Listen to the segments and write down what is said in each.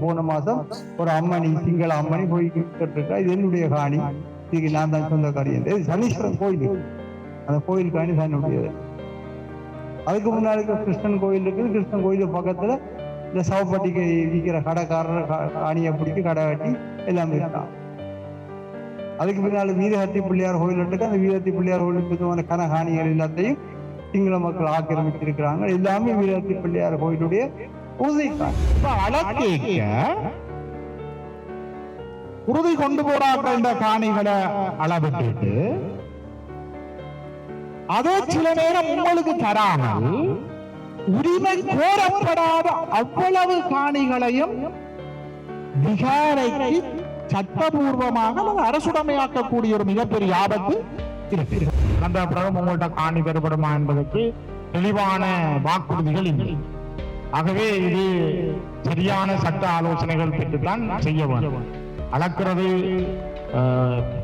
போன மாசம் ஒரு அம்மணி சிங்கள அம்மணி போய் இருக்கா, இது என்னுடைய காணி, இதுக்கு நான் தான் சொந்தக்காரி என்று. சனீஸ்வரன் கோயில், அந்த கோயில் காணி தன்னுடையது. அதுக்கு முன்னாடி கிருஷ்ணன் கோயில் இருக்குது. கிருஷ்ணன் கோயில் பக்கத்துல இந்த சவப்பட்டிக்கு விற்கிற கடைக்காரர் காணியை பிடிச்சி கடை கட்டி எல்லாமே இருக்கான். அதுக்கு பின்னால் வீரஹத்தி பிள்ளையார் கோயில் இருக்கு. அந்த வீரஹத்தி பிள்ளையார் கோயிலுக்கு கனகாணிகள் எல்லாத்தையும் சிங்கள மக்கள் ஆக்கிரமிச்சிருக்கிறாங்க. எல்லாமே வீரஹத்தி பிள்ளையார் கோயிலுடைய உறுதி கொண்டு போறாங்க. இந்த காணிகளை அளவிட்டு அதே சில நேரம் உங்களுக்கு தராமல் உரிமை கோரப்படாத அவ்வளவு காணிகளையும் விகாரைக்கு சட்டபூர்வமாக அரசுடைமையாக்கக்கூடிய ஒரு மிகப்பெரிய ஆபத்து இருக்கு. அந்த பிறகு உங்கள்கிட்ட காணி பெறப்படுமா என்பதற்கு தெளிவான வாக்குறுதிகள் இல்லை. ஆகவே இது சரியான சட்ட ஆலோசனைகள் பெற்றுத்தான் செய்ய வேண்டும். அளக்கிறது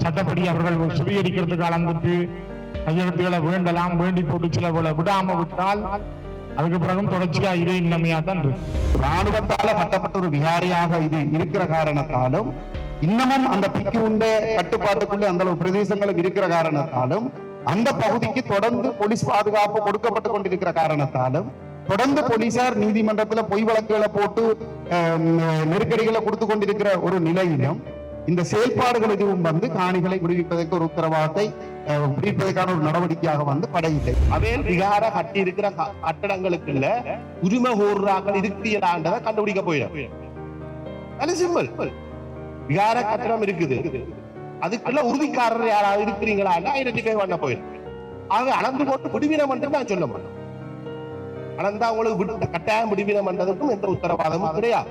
சட்டப்படி அவர்கள் சுவீகரிக்கிறதுக்கு அளந்துட்டு கையெழுத்துக்களை வேண்டலாம், வேண்டி போட்டு சில விடாம விட்டால் அதுக்கு பிறகும் தொடர்ச்சியா இதே இன்னமையா தான் இருக்கு. ராணுவத்தால கட்டப்பட்ட ஒரு விகாரியாக இது இருக்கிற காரணத்தாலும், இன்னமும் அந்த பிக்கு உண்ட கட்டுப்பாட்டுக்குள்ளே அந்த பிரதேசங்களும் இருக்கிற காரணத்தாலும், அந்த பகுதிக்கு தொடர்ந்து போலீஸ் பாதுகாப்பு கொடுக்கப்பட்டு கொண்டிருக்கிற காரணத்தாலும், தொடர்ந்து போலீசார் நீதிமன்றத்துல பொய் வழக்குகளை போட்டு நெருக்கடிகளை கொடுத்து கொண்டிருக்கிற ஒரு நிலையிலும் இந்த செயல்பாடுகள் எதுவும் வந்து காணிகளை விடுவிப்பதற்கு ஒரு உத்தரவாதத்தை விடுவிப்பதற்கான ஒரு நடவடிக்கையாக வந்து படையில்லை. அவையில் விகார கட்டி இருக்கிற கட்டடங்களுக்குள்ள உரிமை கோர்றாக்கள் இருக்கிறான்றதை கண்டுபிடிக்க போயிடும். சிம்பிள். விகார கட்டடம் இருக்குது, அதுக்குள்ள உறுதிக்காரர் யாராவது இருக்கிறீங்களா ஐடென்டிஃபை பண்ண போயிடும். ஆக அளந்து போட்டு விடுவினம் என்று நான் சொல்ல மாட்டேன். அளந்தா உங்களுக்கு கட்டாயம் விடுவினம் என்றதுக்கும் எந்த உத்தரவாதமும் கிடையாது.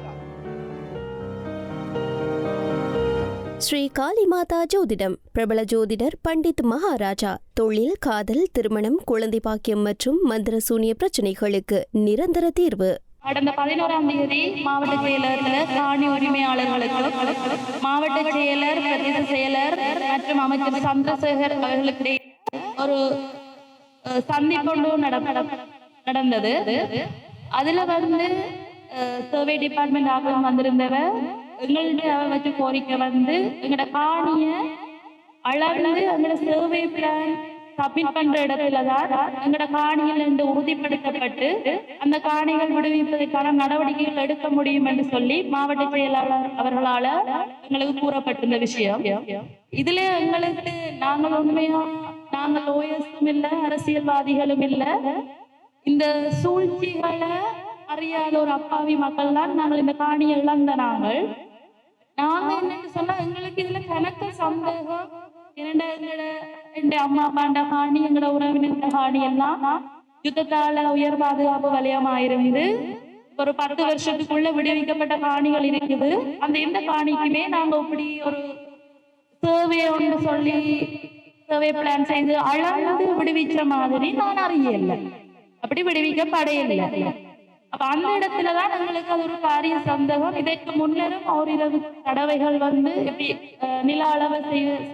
ஸ்ரீ காளி மாதா ஜோதிடம். பிரபல ஜோதிடர் பண்டித் மகாராஜா. தொழில், காதல், திருமணம், குழந்தை பாக்கியம் மற்றும் மந்திர சூனிய பிரச்சனைகளுக்கு நிரந்தர தீர்வு. கடந்த 11ஆம் தேதி மாவட்ட செயலர்ல காணி உரிமையாளர்களுக்கு மாவட்ட செயலர், பிரதேச செயலர் மற்றும் அமைச்சர் சந்திரசேகர் அவர்களுக்கு ஒரு சந்திப்பு நடந்தது. அதுல வந்து சர்வே டிபார்ட்மெண்ட் ஆகலாம் வந்திருந்தவர் எங்கள்கிட்ட வச்சு கோரிக்கை வந்து எங்களோட காணிய அளந்து எங்களோட சர்வே பிளான் சப்மிட் பண்ற இடத்துலதான் எங்களோட காணிகள் என்று உறுதிப்படுத்தப்பட்டு அந்த காணிகள் விடுவிப்பதற்கான நடவடிக்கைகள் எடுக்க முடியும் என்று சொல்லி மாவட்ட செயலாளர் அவர்களால எங்களுக்கு கூறப்பட்டிருந்த விஷயம். இதுல எங்களுக்கு நாங்கள் உண்மையா நாங்கள் லோயர்ஸும் இல்லை, அரசியல்வாதிகளும் இல்லை, இந்த சூழ்ச்சிகளை அறியாத ஒரு அப்பாவி மக்கள் தான் நாங்கள் இந்த காணியை இழந்த நாங்கள் என்னன்னு சொன்னா எங்களுக்கு இதுல கணக்கு சந்தேகம். எங்க அம்மா அப்பாண்ட காணி, எங்களோட உறவினர் காணி எல்லாம் யுத்தத்தால உயர் பாதுகாப்பு வலயமாயிருந்து ஒரு 10 வருஷத்துக்குள்ள விடுவிக்கப்பட்ட காணிகள் இருக்குது. அந்த எந்த காணிக்குமே நாங்க இப்படி ஒரு சர்வே ஒன்று சொல்லி சர்வே பிளான் செய்து அளந்து விடுவிச்ச மாதிரி நான் அறியல, அப்படி விடுவிக்கப்படையில்லை. அப்ப அந்த இடத்துலதான் எங்களுக்கு அது ஒரு பாரிய சந்தேகம். இதற்கு முன்னரும் ஓரிரவு தடவைகள் வந்து எப்படி நில அளவை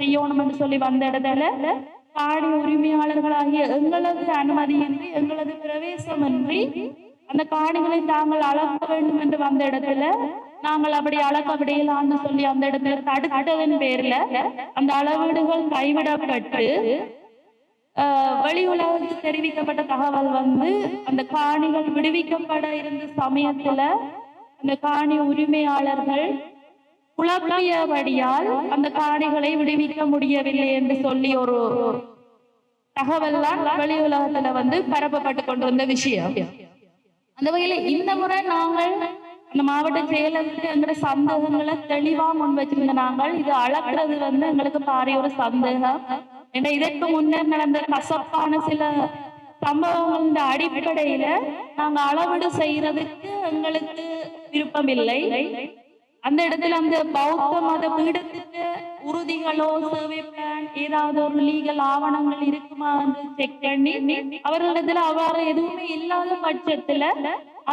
செய்யணும் என்று சொல்லி வந்த இடத்துல காணி உரிமையாளர்களாகிய எங்களது அனுமதியின்றி, எங்களது பிரவேசமின்றி அந்த காணிகளை தாங்கள் அளக்க வேண்டும் என்று வந்த இடத்துல நாங்கள் அப்படி அளக்க விடையலான்னு சொல்லி அந்த இடத்துல தடுத்ததன் பேர்ல அந்த அளவீடுகள் கைவிடப்பட்டு வெளி உலகத்துக்கு தெரிவிக்கப்பட்ட தகவல் வந்து அந்த காணிகள் விடுவிக்கப்பட இருந்த சமயத்துல அந்த காணி உரிமையாளர்கள் குழப்பியபடியால் அந்த காணிகளை விடுவிக்க முடியவில்லை என்று சொல்லி ஒரு தகவல் தான் வெளி உலகத்துல வந்து பரப்பப்பட்டு கொண்டிருந்த விஷயம். அந்த வகையில இந்த முறை நாங்கள் அந்த மாவட்ட செயலருக்கு எங்களோட சந்தேகங்களை தெளிவா முன் வச்சிருந்த நாங்கள் இது அளக்கிறது வந்து எங்களுக்கு பாரிய ஒரு சந்தேகம். ஏன்னா இதற்கு முன்னர் நடந்த கசப்பான சில சம்பவங்களின் அடிப்படையில நாங்க அளவீடு செய்யறதுக்கு எங்களுக்கு விருப்பம் இல்லை. அந்த இடத்துல அந்த பௌத்த மத பீடத்துக்கு உறுதிகளோ சர்வே பிளான் ஏதாவது ஒரு லீகல் ஆவணங்கள் இருக்குமா என்று செக் பண்ணி அவர்களிடத்துல அவ்வாறு எதுவுமே இல்லாத பட்சத்துல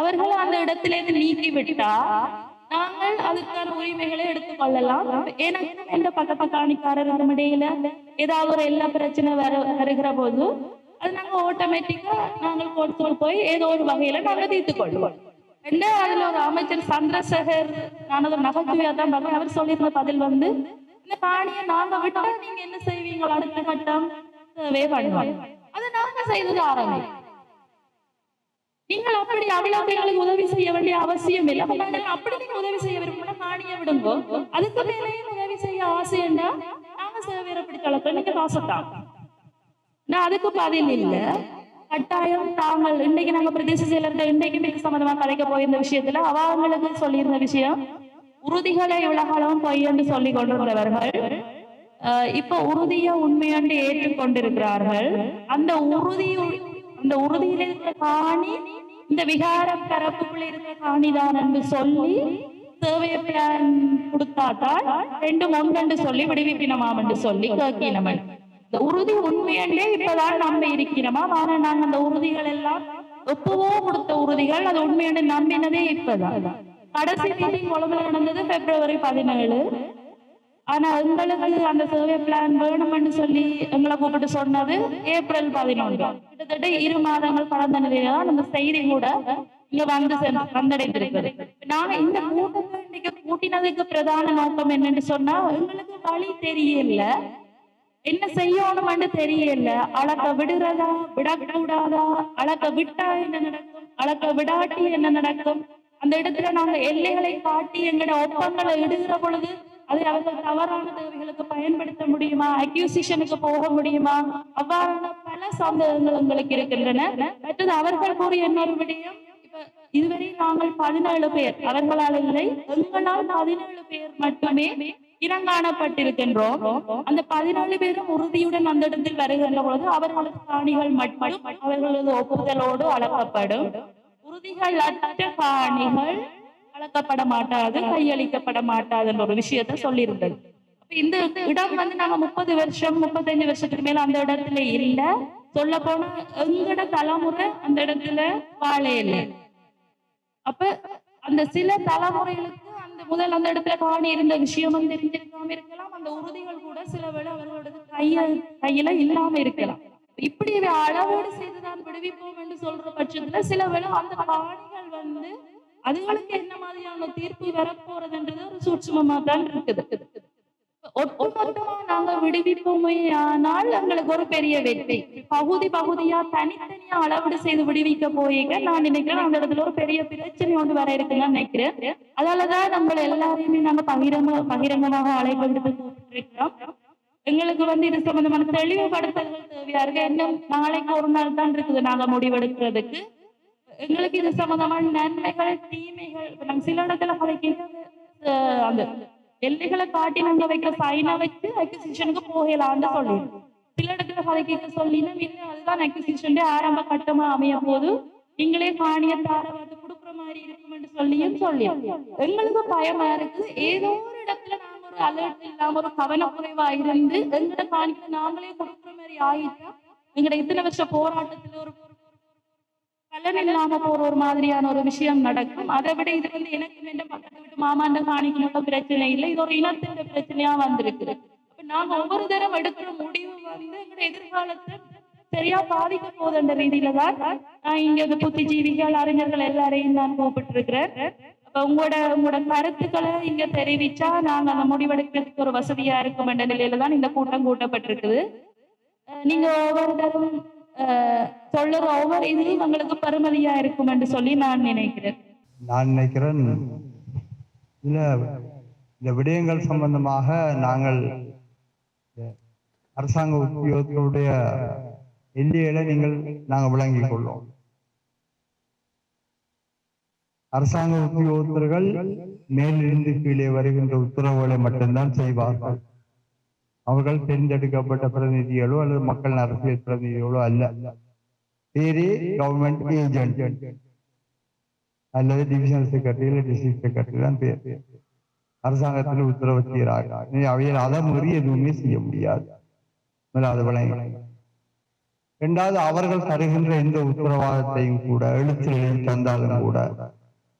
அவர்கள் அந்த இடத்துல இருந்து நீக்கி விட்டா நாங்கள் அதுக்கான உரிமைகளை எடுத்துக்கொள்ளலாம். ஏன்னா எந்த பக்க காணிக்காரர்களும் இடையில ஏதாவது ஒரு எல்லா பிரச்சனை வருகிற போது அது நாங்க ஆட்டோமேட்டிக்கா நாங்கள் கோர்ட்டுக்கு போய் ஏதோ ஒரு வகையில நாங்க தீர்த்து கொள்வோம். அதுல ஒரு அமைச்சர் சந்திரசேகர், நான் ஒரு நகைச்சுவையா தான் பார்க்கிறேன், அவர் சொல்லியிருந்த பதில் வந்து, இந்த காணியை நாங்க விட்டா நீங்க என்ன செய்வீங்க, அடுத்த கட்டம் பண்ணுவாங்க, அதை நாங்க செய்தது ஆரம்பி. நீங்கள் அப்படி அவ்வளவு எங்களுக்கு உதவி செய்ய வேண்டிய அவசியம் இல்லை. அப்படி நீங்க உதவி செய்ய விரும்பினா காணியை விடுங்கோ, அதுக்கு மேலேயும் உதவி செய்ய ஆசைண்டா நாங்க சேவையப்படி கலக்க நீங்க காசத்தான். நான் அதுக்கு பதில் இல்லை. கட்டாயம் தாங்கள் இன்னைக்கு நாங்க பிரதேச செயலர்கள் இன்னைக்கு மிக சம்பந்தமா கதைக்க போயிருந்த விஷயத்துல அவங்களுக்கு சொல்லியிருந்த விஷயம், உறுதிகளை இவ்வளவு பொய் என்று சொல்லி கொண்டிருந்தவர்கள் இப்ப உறுதியை உண்மையென்று ஏற்றுக்கொண்டிருக்கிறார்கள். அந்த உறுதியில இருக்கிற காணி இந்த விகார பரப்புக்குள்ள இருக்கிற காணிதான் என்று சொல்லி சேவைய பிளான் கொடுத்தாதான் ரெண்டும் ஒன்று சொல்லி விடுவிப்பினமாம் என்று சொல்லி கேட்கினவன். இந்த உறுதி உண்மையண்டே இப்பதான் நம்ப இருக்கிறோமா? ஆனா நாங்க அந்த உறுதிகள் எல்லாம் எப்பவோ கொடுத்த உறுதிகள், அது உண்மையண்டு நம்பினதே இப்பதான். கடைசி மீட்டிங் கொழும்புல நடந்தது February 17. ஆனா எங்களுக்கு அந்த சர்வே பிளான் வேணும்னு சொல்லி எங்களை கூப்பிட்டு சொன்னது April 11. கிட்டத்தட்ட 2 மாதங்கள் கடந்த நிலையில்தான் அந்த செய்தி கூட இங்க வந்தடைந்திருக்கிறது. நாங்க இந்த கூட்டத்தை இன்னைக்கு கூட்டினதுக்கு பிரதான நோக்கம் என்னன்னு சொன்னா, எங்களுக்கு வழி தெரியல, என்ன செய்யணும்னு தெரியல. அளக்க விடுறதா விடக்கூடாதா, அளக்க விட்டா என்ன நடக்கும், அளக்க விடாட்டி என்ன நடக்கும், அந்த இடத்துல நாங்க எல்லைகளை காட்டி எங்களோட ஒப்பங்களை இடுகிற பொழுது அதை அவர்கள் தவறான தேவைகளுக்கு பயன்படுத்த முடியுமா, அக்யூசிஷனுக்கு போக முடியுமா, அவ்வாறான பல சந்தேகங்கள் எங்களுக்கு இருக்கின்றன. மற்றது அவர்கள் கூறிய இன்னொரு விடயம், இப்ப இதுவரை நாங்கள் 17 பேர், அவர்களால் இல்லை எங்களால் 17 பேர் மட்டுமே இனங்காணப்பட்டிருக்கின்றோம். அந்த 17 பேரும் உறுதியுடன் அந்த இடத்தில் வருகின்ற பொழுது அவர்களது காணிகள் மட்டும் அவர்களது ஒப்புதலோடு அளக்கப்படும். உறுதிகள் அற்ற காணிகள் அளக்கப்பட மாட்டாது, கையளிக்கப்பட மாட்டாது என்ற ஒரு விஷயத்த சொல்லியிருந்தது. அப்ப இந்த இடம் வந்து நாங்க 30 வருஷம் 35 வருஷத்துக்கு மேல அந்த இடத்துல இல்ல. சொல்ல போனா எங்கட தலைமுறை அந்த இடத்துல வாழையில. அப்ப அந்த சில தலைமுறைகளுக்கு அந்த இடத்துல காணி இருந்த விஷயமும் தெரிஞ்சிருக்காம இருக்கலாம். அந்த உறுதிகள் கூட சில வேளை அவர்களோட கையில இல்லாம இருக்கலாம். இப்படி அளவோடு செய்துதான் விடுவிப்போம் என்று சொல்ற பட்சத்துல சில வேளை அந்த காணிகள் வந்து அதுகளுக்கு என்ன மாதிரியான தீர்ப்பு வரப்போறதுன்றது ஒரு சூட்சுமமா தான் இருக்குது. ஒட்டுமொத்தமா நாங்க விடுவிப்போமே ஆனால் எங்களுக்கு ஒரு பெரிய வெற்றி. பகுதியா தனித்தனியா அளவீடு செய்து விடுவிக்க போயிங்க நான் நினைக்கிறேன் அந்த இடத்துல ஒரு பெரிய பிரச்சனை ஒன்று வர இருக்குன்னு நினைக்கிறேன். அதனாலதான் நம்ம எல்லாரையுமே நாங்க பகிரங்கமாக அழைப்பு விடுத்து கூப்பிட்டுருக்கிறோம். எங்களுக்கு வந்து இது சம்பந்தமான தெளிவுபடுத்தல்கள் தேவையா இருக்கு. இன்னும் நாளைக்கு ஒரு நாள் தான் இருக்குது நாங்க முடிவெடுக்கிறதுக்கு. எங்களுக்கு இது சம்பந்தமான நன்மைகள் தீமைகள் நாங்க சில இடத்துல அந்த எல்லைகளை காட்டி நாங்க வைக்கிற சைனா வச்சு அக்யூசிஷனுக்கு போகலான்னு சொல்லி சில இடத்துல கதைக்க சொல்லினா அதுதான் அக்யூசிஷன் ஆரம்ப கட்டமா அமைய போது நீங்களே காணிய தாரவாத்து கொடுக்குற மாதிரி இருக்கும்னு சொல்லியும் சொல்லி எங்களுக்கு பயமா இருக்கு. ஏதோ ஒரு இடத்துல நாங்க ஒரு அலர்ட் இல்லாம ஒரு கவனக்குறைவா இருந்து எங்களோட காணிக்க நாங்களே கொடுக்குற மாதிரி ஆயிட்டா எங்களோட இத்தனை வருஷ போராட்டத்துல ஒரு பலன் இல்லாம போற ஒரு மாதிரியான ஒரு விஷயம் நடக்கும். அதை விட இது வந்து எனக்கு வேண்டும் பக்கத்து வீட்டு மாமாண்ட காணிக்கணுள்ள பிரச்சனை இல்லை, இது ஒரு இனத்தின் பிரச்சனையா வந்திருக்கு. அப்ப நாங்க ஒவ்வொரு தரம் எடுக்கிற முடிவு வந்து எங்களோட எதிர்காலத்தை சரியா பாதிக்க போதுன்ற ரீதியில தான் நான் இங்க புத்திஜீவிகள் அறிஞர்கள் எல்லாரையும் நான் கூப்பிட்டு இருக்கிறேன். அப்ப உங்களோட கருத்துக்களை இங்க தெரிவிச்சா நாங்க அந்த முடிவெடுக்கிறதுக்கு ஒரு வசதியா இருக்கும் என்ற நிலையில தான் இந்த கூட்டம் கூட்டப்பட்டிருக்குது. நீங்க ஒவ்வொரு தரம் சொல்லுற ஒவ்வொரு இதுவும் உங்களுக்கு பெருமதியா இருக்கும் என்று சொல்லி நான் நினைக்கிறேன். இந்த விடயங்கள் சம்பந்தமாக நாங்கள் அரசாங்க உத்தியோகத்தினுடைய எல்லைகளை நாங்கள் விளங்கிக் கொள்வோம். அரசாங்க உத்தியோகத்தர்கள் மேலிருந்து கீழே வருகின்ற உத்தரவுகளை மட்டும்தான் செய்வார்கள். அவர்கள் தேர்ந்தெடுக்கப்பட்ட பிரதிநிதிகளோ அல்லது மக்கள் அரசியல் பிரதிநிதிகளோ அல்ல. வேறு கவர்மெண்ட் ஏஜென்ட் அல்லது டிவிஷனல் செக்ரட்டரி இல்லை டிஸ்ட்ரிக்ட் செக்ரட்டரி தான் பேர். அரசாங்கத்தில் உத்தரவு செய்கிறார்கள். அவையில் அதை மீறி எதுவுமே செய்ய முடியாது. அது விளங்க. இரண்டாவது, அவர்கள் தருகின்ற எந்த உத்தரவாதத்தையும் கூட எழுத்து தந்தாலும் கூட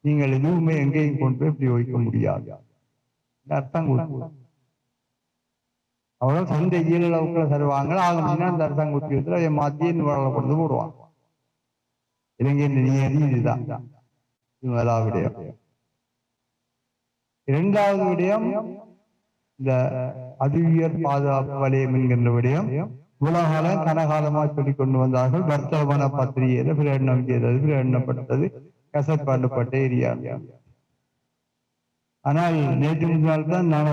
நீங்கள் எதுவுமே எங்கேயும் கொண்டு போய் பிரயோகிக்க முடியாது. அர்த்தம் அவர்கள் சொந்த இயலளவுக்குள்ள தருவாங்க. ஆகும்னா அந்த அரசாங்க உத்தியோகத்தில் அதை மாற்றி கொண்டு போடுவாங்க. இலங்கையின் நியதி இதுதான். முதலாவது விடயம். இரண்டாவது விடயம் இந்த அதிவியர் பாதுகாப்பு வலயம் என்கின்ற விடயம் உலகால கனகாலமாக சொல்லிக் கொண்டு வந்தார்கள். வர்த்தமான பத்திரிகையில பிரகடனம் செய்தது, பிரகடனப்பட்டது, கசப்பாடுபட்ட ஏரியா. ஆனால் நேற்று முன்னாள் தான் நான்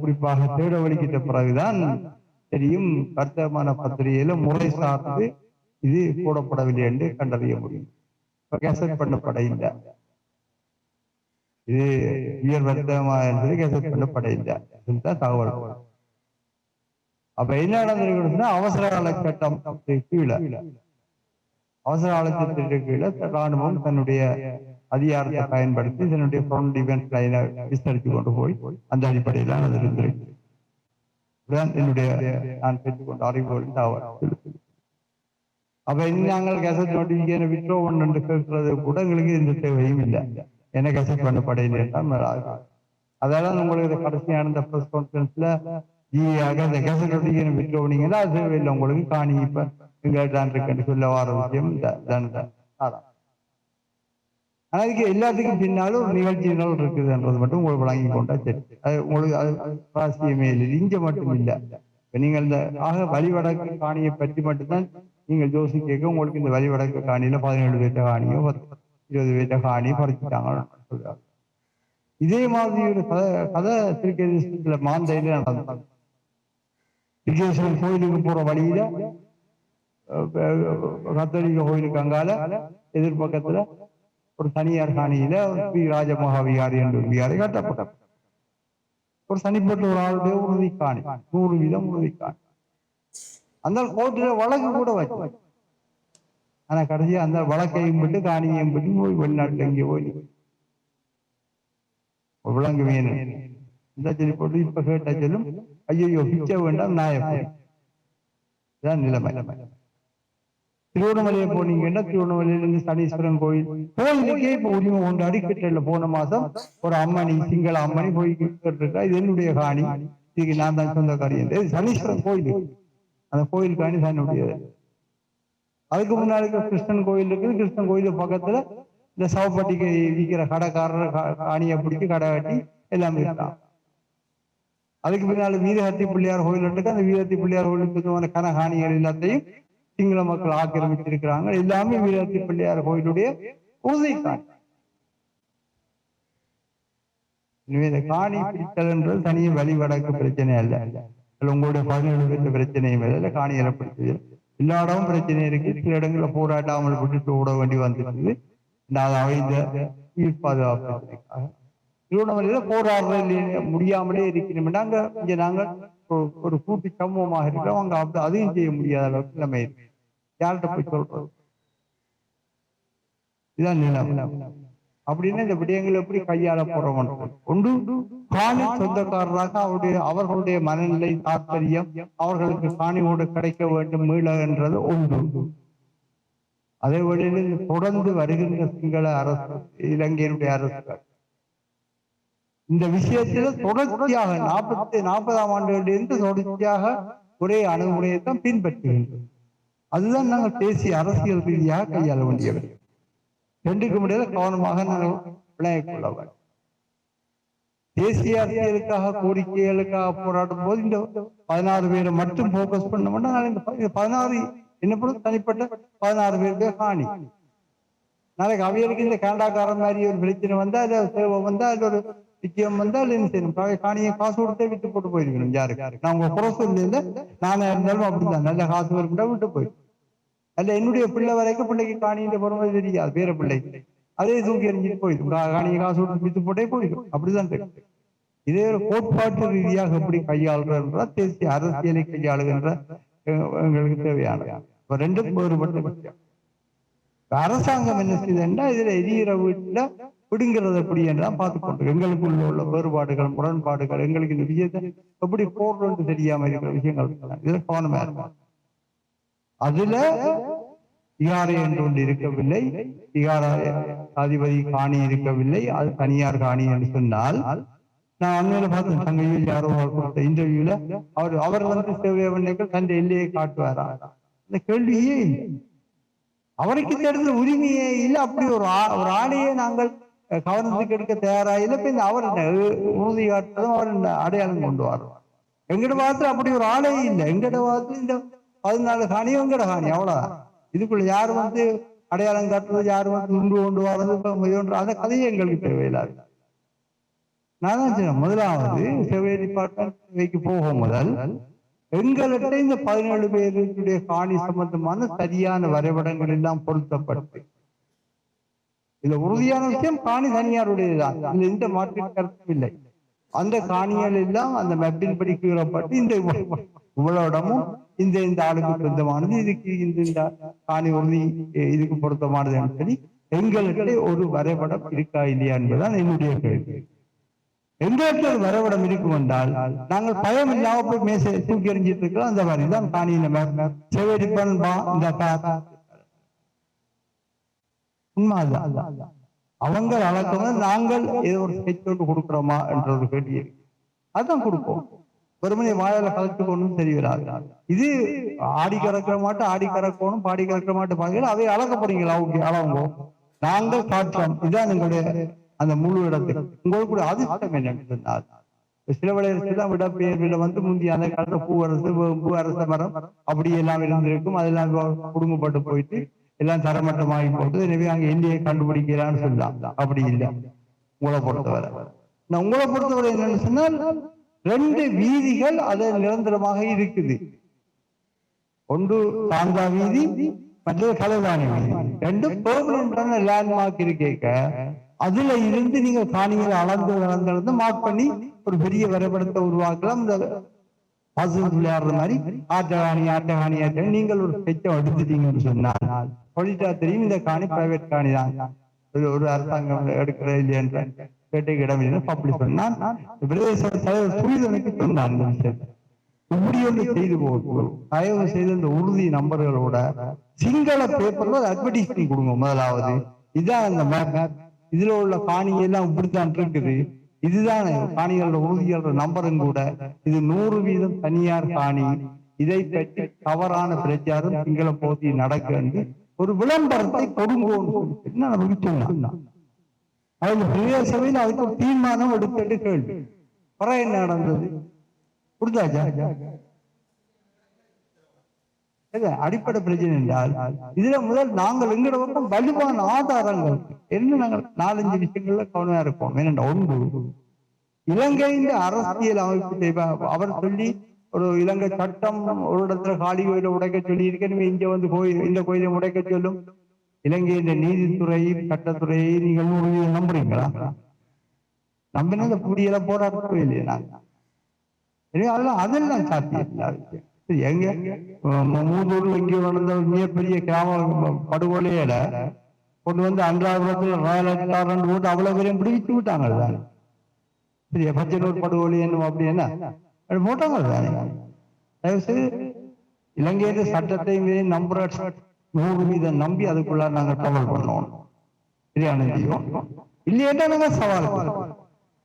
குறிப்பாக தேட வலிக்கிட்ட பிறகுதான் தெரியும் வர்த்தமான பத்திரிகையில முறை சார்ந்து இது போடப்படவில்லை என்று கண்டறிய முடியும். கசட் பண்ணப்பட இல்லை, இது உயர் வர்த்தகமா என்பது கசட் பண்ணப்பட இல்லை தகவல். அப்ப என்ன நடந்திருக்குன்னா அவசர கால சட்டம் கீழே, அவசர கால சட்டத்திற்கு கீழே ராணுவம் தன்னுடைய அதிகாரத்தை பயன்படுத்தி தன்னுடைய ஃப்ரண்ட் டிஃபென்ஸ் லைனை விஸ்தரித்து கொண்டு போய் அந்த அடிப்படையில் அது இருந்திருக்கு. என்னுடைய நான் பெற்றுக்கொண்ட அறிவுகள் தகவல். அப்ப நாங்கள் கசட் நோட்டிபிகேஷன் விட்ரோ ஒன்று கேட்கறது கூட எங்களுக்கு எந்த தேவையும் இல்லை. என்ன கசட் பண்ணப்படையில அதெல்லாம் உங்களுக்கு கடைசியான இந்த பிரஸ் கான்ஃபரன்ஸ்ல அந்த கசட் நோட்டிபிகேஷன் விட்ரோ பண்ணீங்கன்னா அது தேவையில்லை உங்களுக்கு. காணி இப்ப எங்கள்தான் இருக்குன்னு சொல்ல வர விஷயம். ஆனா இதுக்கு எல்லாத்துக்கும் பின்னாலும் ஒரு நிகழ்ச்சியினால் இருக்குதுன்றது மட்டும் உங்களுக்கு வழங்கி கொண்டா சரி. அது உங்களுக்கு அது அவசியமே இல்லை. இங்க மட்டும் இல்லை. நீங்கள் இந்த வழிவடக்கு காணியை பற்றி மட்டும்தான் நீங்கள் ஜோசி கேட்க உங்களுக்கு இந்த வழிவடக்கு காணியில 17 பேர்ட்ட காணியோ 20 பேர்ட்ட காணியோ பறிச்சுட்டாங்க சொல்றாங்க. இதே மாதிரி ஒரு கதை திருக்கேதீஸ்வரத்துல மாந்தையில நடந்தாங்க. திருக்கேதீஸ்வரன் கோயிலுக்கு போற வழியில கத்தோலிக்க கோயிலுக்கு அங்கால எதிர்பக்கத்துல ஒரு தனியார் காணியில ஸ்ரீ ராஜமகாவிகாரி என்ற விகாரி கட்டப்பட்ட ஒரு தனிப்பட்ட ஒரு ஆளுடைய உறுதி காணி 100 வீதம் உறுதி காணி. அந்த கோர்ட்டுல வழக்கு கூட வச்சு, ஆனா கடைசியா அந்த வழக்கையும் விட்டு காணியையும் விட்டு போய் வெளிநாட்டுல இங்கே போய் விளங்கு வேணும் இந்த சொல்லி போட்டு இப்ப கேட்ட சொல்லும் ஐயோ பிச்சை வேண்டாம் நாயதான் நிலைமை. திருவண்ணாமலையை போனீங்கன்னா திருவண்ணாமலையிலிருந்து சனீஸ்வரன் கோயிலுக்கே இப்ப உரிமை கொண்டாடி கிட்ட போன மாசம் ஒரு அம்மணி சிங்கள அம்மணி போய் இருக்கா. இது என்னுடைய காணி, இதுக்கு நான் தான் சொந்தக்காரி என்று சனீஸ்வரன் கோயில், அந்த கோயில் காணி தன்னுடையது. அதுக்கு முன்னாடி கிருஷ்ணன் கோயில் இருக்குது. கிருஷ்ணன் கோயிலுக்கு பக்கத்துல இந்த சவப்பட்டிக்கு விற்கிற கடைக்காரர் காணியை பிடிச்சி கடை கட்டி எல்லாமே இருக்கான். அதுக்கு பின்னால வீரஹத்தி பிள்ளையார் கோயில் இருக்கு. அந்த வீரஹத்தி பிள்ளையார் கோயிலுக்கு கன காணிகள் எல்லாத்தையும் சிங்கள மக்கள் ஆக்கிரமிச்சிருக்கிறாங்க. எல்லாமே வீரத்தி பிள்ளையார் கோயிலுடைய உறுதி காணி. இந்த காணி பிடித்தல்ன்றது தனிய வழிவடக்கு பிரச்சனை அல்ல. உங்களுடைய 17 பேர் பிரச்சனையும் இல்லை. காணிகளை பிடிச்சது எல்லா இடமும் பிரச்சனை இருக்கு. சில இடங்கள்ல போராட்டாமல் விட்டுட்டு ஓட வேண்டி வந்துருக்குது. பாதுகாப்பு திருவண்ணாமலையில போராடுற முடியாமலே இருக்கணும். இங்க நாங்கள் ஒரு கூட்டு சமூகமாக இருக்கிறோம். அங்க அதையும் செய்ய முடியாத அளவுக்கு நிலைமை இருக்கு. யார்கிட்ட போய் சொல்றது? இதான் நிலைமை. அப்படின்னா இந்த விடயங்கள் எப்படி கையாள போறோம்? ஒன்று காணி சொந்தக்காரராக அவர்களுடைய மனநிலை தாற்பயம், அவர்களுக்கு காணியோடு கிடைக்க வேண்டும் மீள என்றது ஒன்று. அதே வழியில் தொடர்ந்து வருகின்ற சிங்கள அரசு, இலங்கையினுடைய அரசுகள் இந்த விஷயத்துல தொடர்ச்சியாக 40ஆம் ஆண்டுகளிலிருந்து தொடர்ச்சியாக ஒரே அணுகுமுறையை தான் பின்பற்றுகின்றோம். அதுதான் நாங்கள் தேசிய அரசியல் ரீதியாக கையாள வேண்டியவர். ரெண்டுக்கு முடியாத கவனமாக நாங்கள் விளையாட கொள்ள வேண்டும். தேசிய அரசியலுக்காக கோரிக்கைகளுக்காக போராடும் போது இந்த 16 பேரை மட்டும் போக்கஸ் பண்ணோம்னா இந்த 16 என்ன பொறுத்து தனிப்பட்ட 16 பேருக்கு காணி. நாளைக்கு அவைகளுக்கு இந்த கேண்டாக்காரன் மாதிரி ஒரு பிரச்சனை வந்தா இல்ல சேவை வந்தா இல்ல ஒரு நிச்சயம் வந்தா இல்ல என்ன செய்யணும்? காணியை காசு கொடுத்தே விட்டு போட்டு போயிருக்கணும். யாருக்கு நான் உங்க குறை சொல்லல, நானே இருந்தாலும் அப்படிதான். நல்ல காசு வரும்டா விட்டு போயிடும். அல்ல என்னுடைய பிள்ளை வரைக்கும் பிள்ளைக்கு காணியில பொறுமை தெரியாது. வேற பிள்ளைக்கு அதே தூக்கி எறிஞ்சிட்டு போயிடும். காணியை காசு கொடுத்து விட்டு போட்டே போயிடும். அப்படிதான் தெரியும். இதே ஒரு கோட்பாட்டு ரீதியாக எப்படி கையாளுறா தேசிய அரசியலை கையாளுகின்ற எங்களுக்கு தேவையான ரெண்டும் வேறுபட்ட விஷயம். அரசாங்கம் என்ன செய்யுதுன்னா இதுல எரியிற வீட்டுல பிடுங்கிறது எப்படி என்றுதான் பார்த்துக்கொண்டு எங்களுக்குள்ள உள்ள வேறுபாடுகள் முரண்பாடுகள் எங்களுக்கு இந்த விஷயத்தை எப்படி போடுறது தெரியாம இருக்கிற விஷயங்கள் இதுல கவனமா இருக்கும். அதுல இகாரை என்று ஒன்று இருக்கவில்லை, இகார அதிபதி காணி இருக்கவில்லை, அது தனியார் காணி என்று சொன்னால் நான் அண்மையில பார்த்தேன். தங்கையில் யாரோ கொடுத்த இன்டர்வியூல அவர் வந்து சேவையவர்கள் தன் எல்லையை காட்டுவாரா? இந்த கேள்வியே இல்லை. அவருக்கு தெரிந்த உரிமையே இல்லை. அப்படி ஒரு ஆணையை நாங்கள் கவனத்துக்கு எடுக்க தயாராக பின் அவர் உறுதி காட்டுறதும் அவர் அடையாளம் கொண்டு வரும். எங்கட வாரத்துல அப்படி ஒரு ஆளே இல்லை. எங்கட வாரத்துல இந்த 14 காணி எங்கட காணி அவ்வளவுதான். இதுக்குள்ள யாரு அடையாளம் காட்டுறது, யாரு உண்டு கொண்டு வர்றது, அந்த கதையை எங்களுக்கு தேவையில்லாது. நான் தான் சொன்னேன், முதலாவது செவ்வாய் டிபார்ட்மெண்ட் போகும் முதல் எங்கள்கிட்ட இந்த 17 பேருடைய காணி சம்பந்தமான சரியான வரைபடங்கள் எல்லாம் பொருத்தப்பட்டு, இதுல உறுதியான விஷயம் காணி தனியாருடையதுதான், இதுல எந்த மாற்று கருத்தும் இல்லை. அந்த காணிகள் எல்லாம் அந்த மெப்பின் படி கீழப்பட்டு இந்த இவ்வளவு இடமும் இந்த ஆளுக்கு சொந்தமானது, இதுக்கு இந்த காணி உறுதி இதுக்கு பொருத்தமானது என்று சொல்லி எங்களுக்கு ஒரு வரைபடம் இருக்கா இல்லையா என்பதுதான் என்னுடைய கேள்வி. எங்களுக்கு ஒரு வரைபடம் இருக்கும் என்றால் நாங்கள் பயம் இல்லாம போய் மேசை தூக்கி எறிஞ்சிட்டு இருக்கிறோம். அந்த மாதிரி தான் காணியில செவடிப்பன் இந்த உண்மைதான். அவங்க அளக்கணும், நாங்கள் ஏதோ ஒரு ஸ்கெட்ச் கொடுக்குறோமா என்ற ஒரு கேள்வி இருக்கு. அதுதான் கொடுப்போம். வெறுமனை வாயில கலத்து கொண்டும் தெரிகிறாரு. இது ஆடி கறக்கிற மாட்டு ஆடி கறக்கணும், பாடி கறக்கிற மாட்டு பாதிகள் அவை அளக்க போறீங்களா? அளவுங்க நாங்கள் காட்டுறோம். இதுதான் எங்களுடைய அந்த முழு இடத்துக்கு. உங்களுக்கு கூட அதிர்ஷ்டம் என்னன்னு சொன்னால், சில விளையாட்டுலாம் விடப்பெயர்ல முந்தைய அந்த காலத்துல பூ அரச மரம் அப்படி எல்லாம் இருந்திருக்கும். அதெல்லாம் குடும்பப்பட்டு போயிட்டு எல்லாம் தரமட்டமாகி போட்டு, எனவே அங்க எல்லையை கண்டுபிடிக்கிறான்னு சொல்லலாம். அப்படி இல்லை உங்களை பொறுத்தவரை. நான் உங்களை பொறுத்தவரை என்னன்னு சொன்னால், 2 வீதிகள் அது நிரந்தரமாக இருக்குது. ஒன்று தாங்கா வீதி, மற்றது கலைவாணி வீதி. 2 பெர்மனன்டான லேண்ட்மார்க் இருக்கேக்க, அதுல இருந்து நீங்க காணிகளை அளந்து மார்க் பண்ணி ஒரு பெரிய வரைபடத்தை உருவாக்கலாம். இந்த விளையாடுற மாதிரி ஆட்டகாணி நீங்கள் ஒரு ஸ்கெட்சை எடுத்துட்டீங்கன்னு சொன்னால் சொல்லிட்டா தெரியும் இந்த காணி பிரைவேட் காணி தான், ஒரு அரசாங்கம் எடுக்கிற இல்லையன்ற கேட்டைக்கு இடம் இல்லை பப்ளிக் சொன்னால் பிரதேச தலைவர் புரிதலுக்கு சொன்னார். இந்த விஷயத்தை இப்படி ஒன்று செய்து போகும். தயவு செய்து இந்த உறுதி நம்பர்களோட சிங்கள பேப்பர்ல அட்வர்டைஸ்மெண்ட் கொடுங்க. முதலாவது இதுதான் அந்த மேப், இதுல உள்ள காணி எல்லாம் இப்படித்தான் இருக்குது, இதுதான் காணிகளோட உறுதிகளோட நம்பரும் கூட, இது 100% தனியார் காணி, இதை பற்றி தவறான பிரச்சாரம் சிங்கள பகுதியில் நடக்க ஒரு விளம்பரத்தை கொடுங்கோன்னு நமக்கு சொன்னான். அதுல பிரதேச சபையில் அதுக்கு ஒரு தீர்மானம் எடுத்துட்டு கேள்வி பிற என்ன நடந்தது புரிஞ்சாச்சா? அடிப்படை பிரச்சனை என்றால் இதுல முதல் நாங்கள் எங்கட பக்கம் வலுவான ஆதாரங்கள் என்ன, நாங்கள் 4-5 விஷயங்கள்ல கவனமா இருப்போம். ஏனென்றா, ஒன்று இலங்கையின் அரசியல் அமைப்பு அவர் சொல்லி ஒரு இலங்கை சட்டம் ஒரு இடத்துல காலி கோயில உடைக்க சொல்லி இருக்கேன். இங்க கோயில் இந்த கோயிலை உடைக்க சொல்லும். இலங்கையின் நீதித்துறை சட்டத்துறையை நீங்கள் நம்புறீங்களா? நம்பினா இந்த புடியில போராட்டவே இல்லையா? நாங்க அதெல்லாம் சாத்தியம். எங்க மூதூர்ல இங்கே நடந்த மிகப்பெரிய கிராம படுகொலையில கொண்டு அன்றாபுரத்துல ராயல் போட்டு அவ்வளவு பேரையும் பிடிச்சு விட்டாங்க தானே. சரியா? பச்சனூர் படுகொலை என்னும் அப்படி என்ன போட்டாங்க தானே. தயவுசெய்து இலங்கையில சட்டத்தை நம்புற 100% நம்பி அதுக்குள்ள நாங்க ட்ராவல் பண்ணோம். சரியான செய்வோம் இல்லையா? நாங்க சவால்.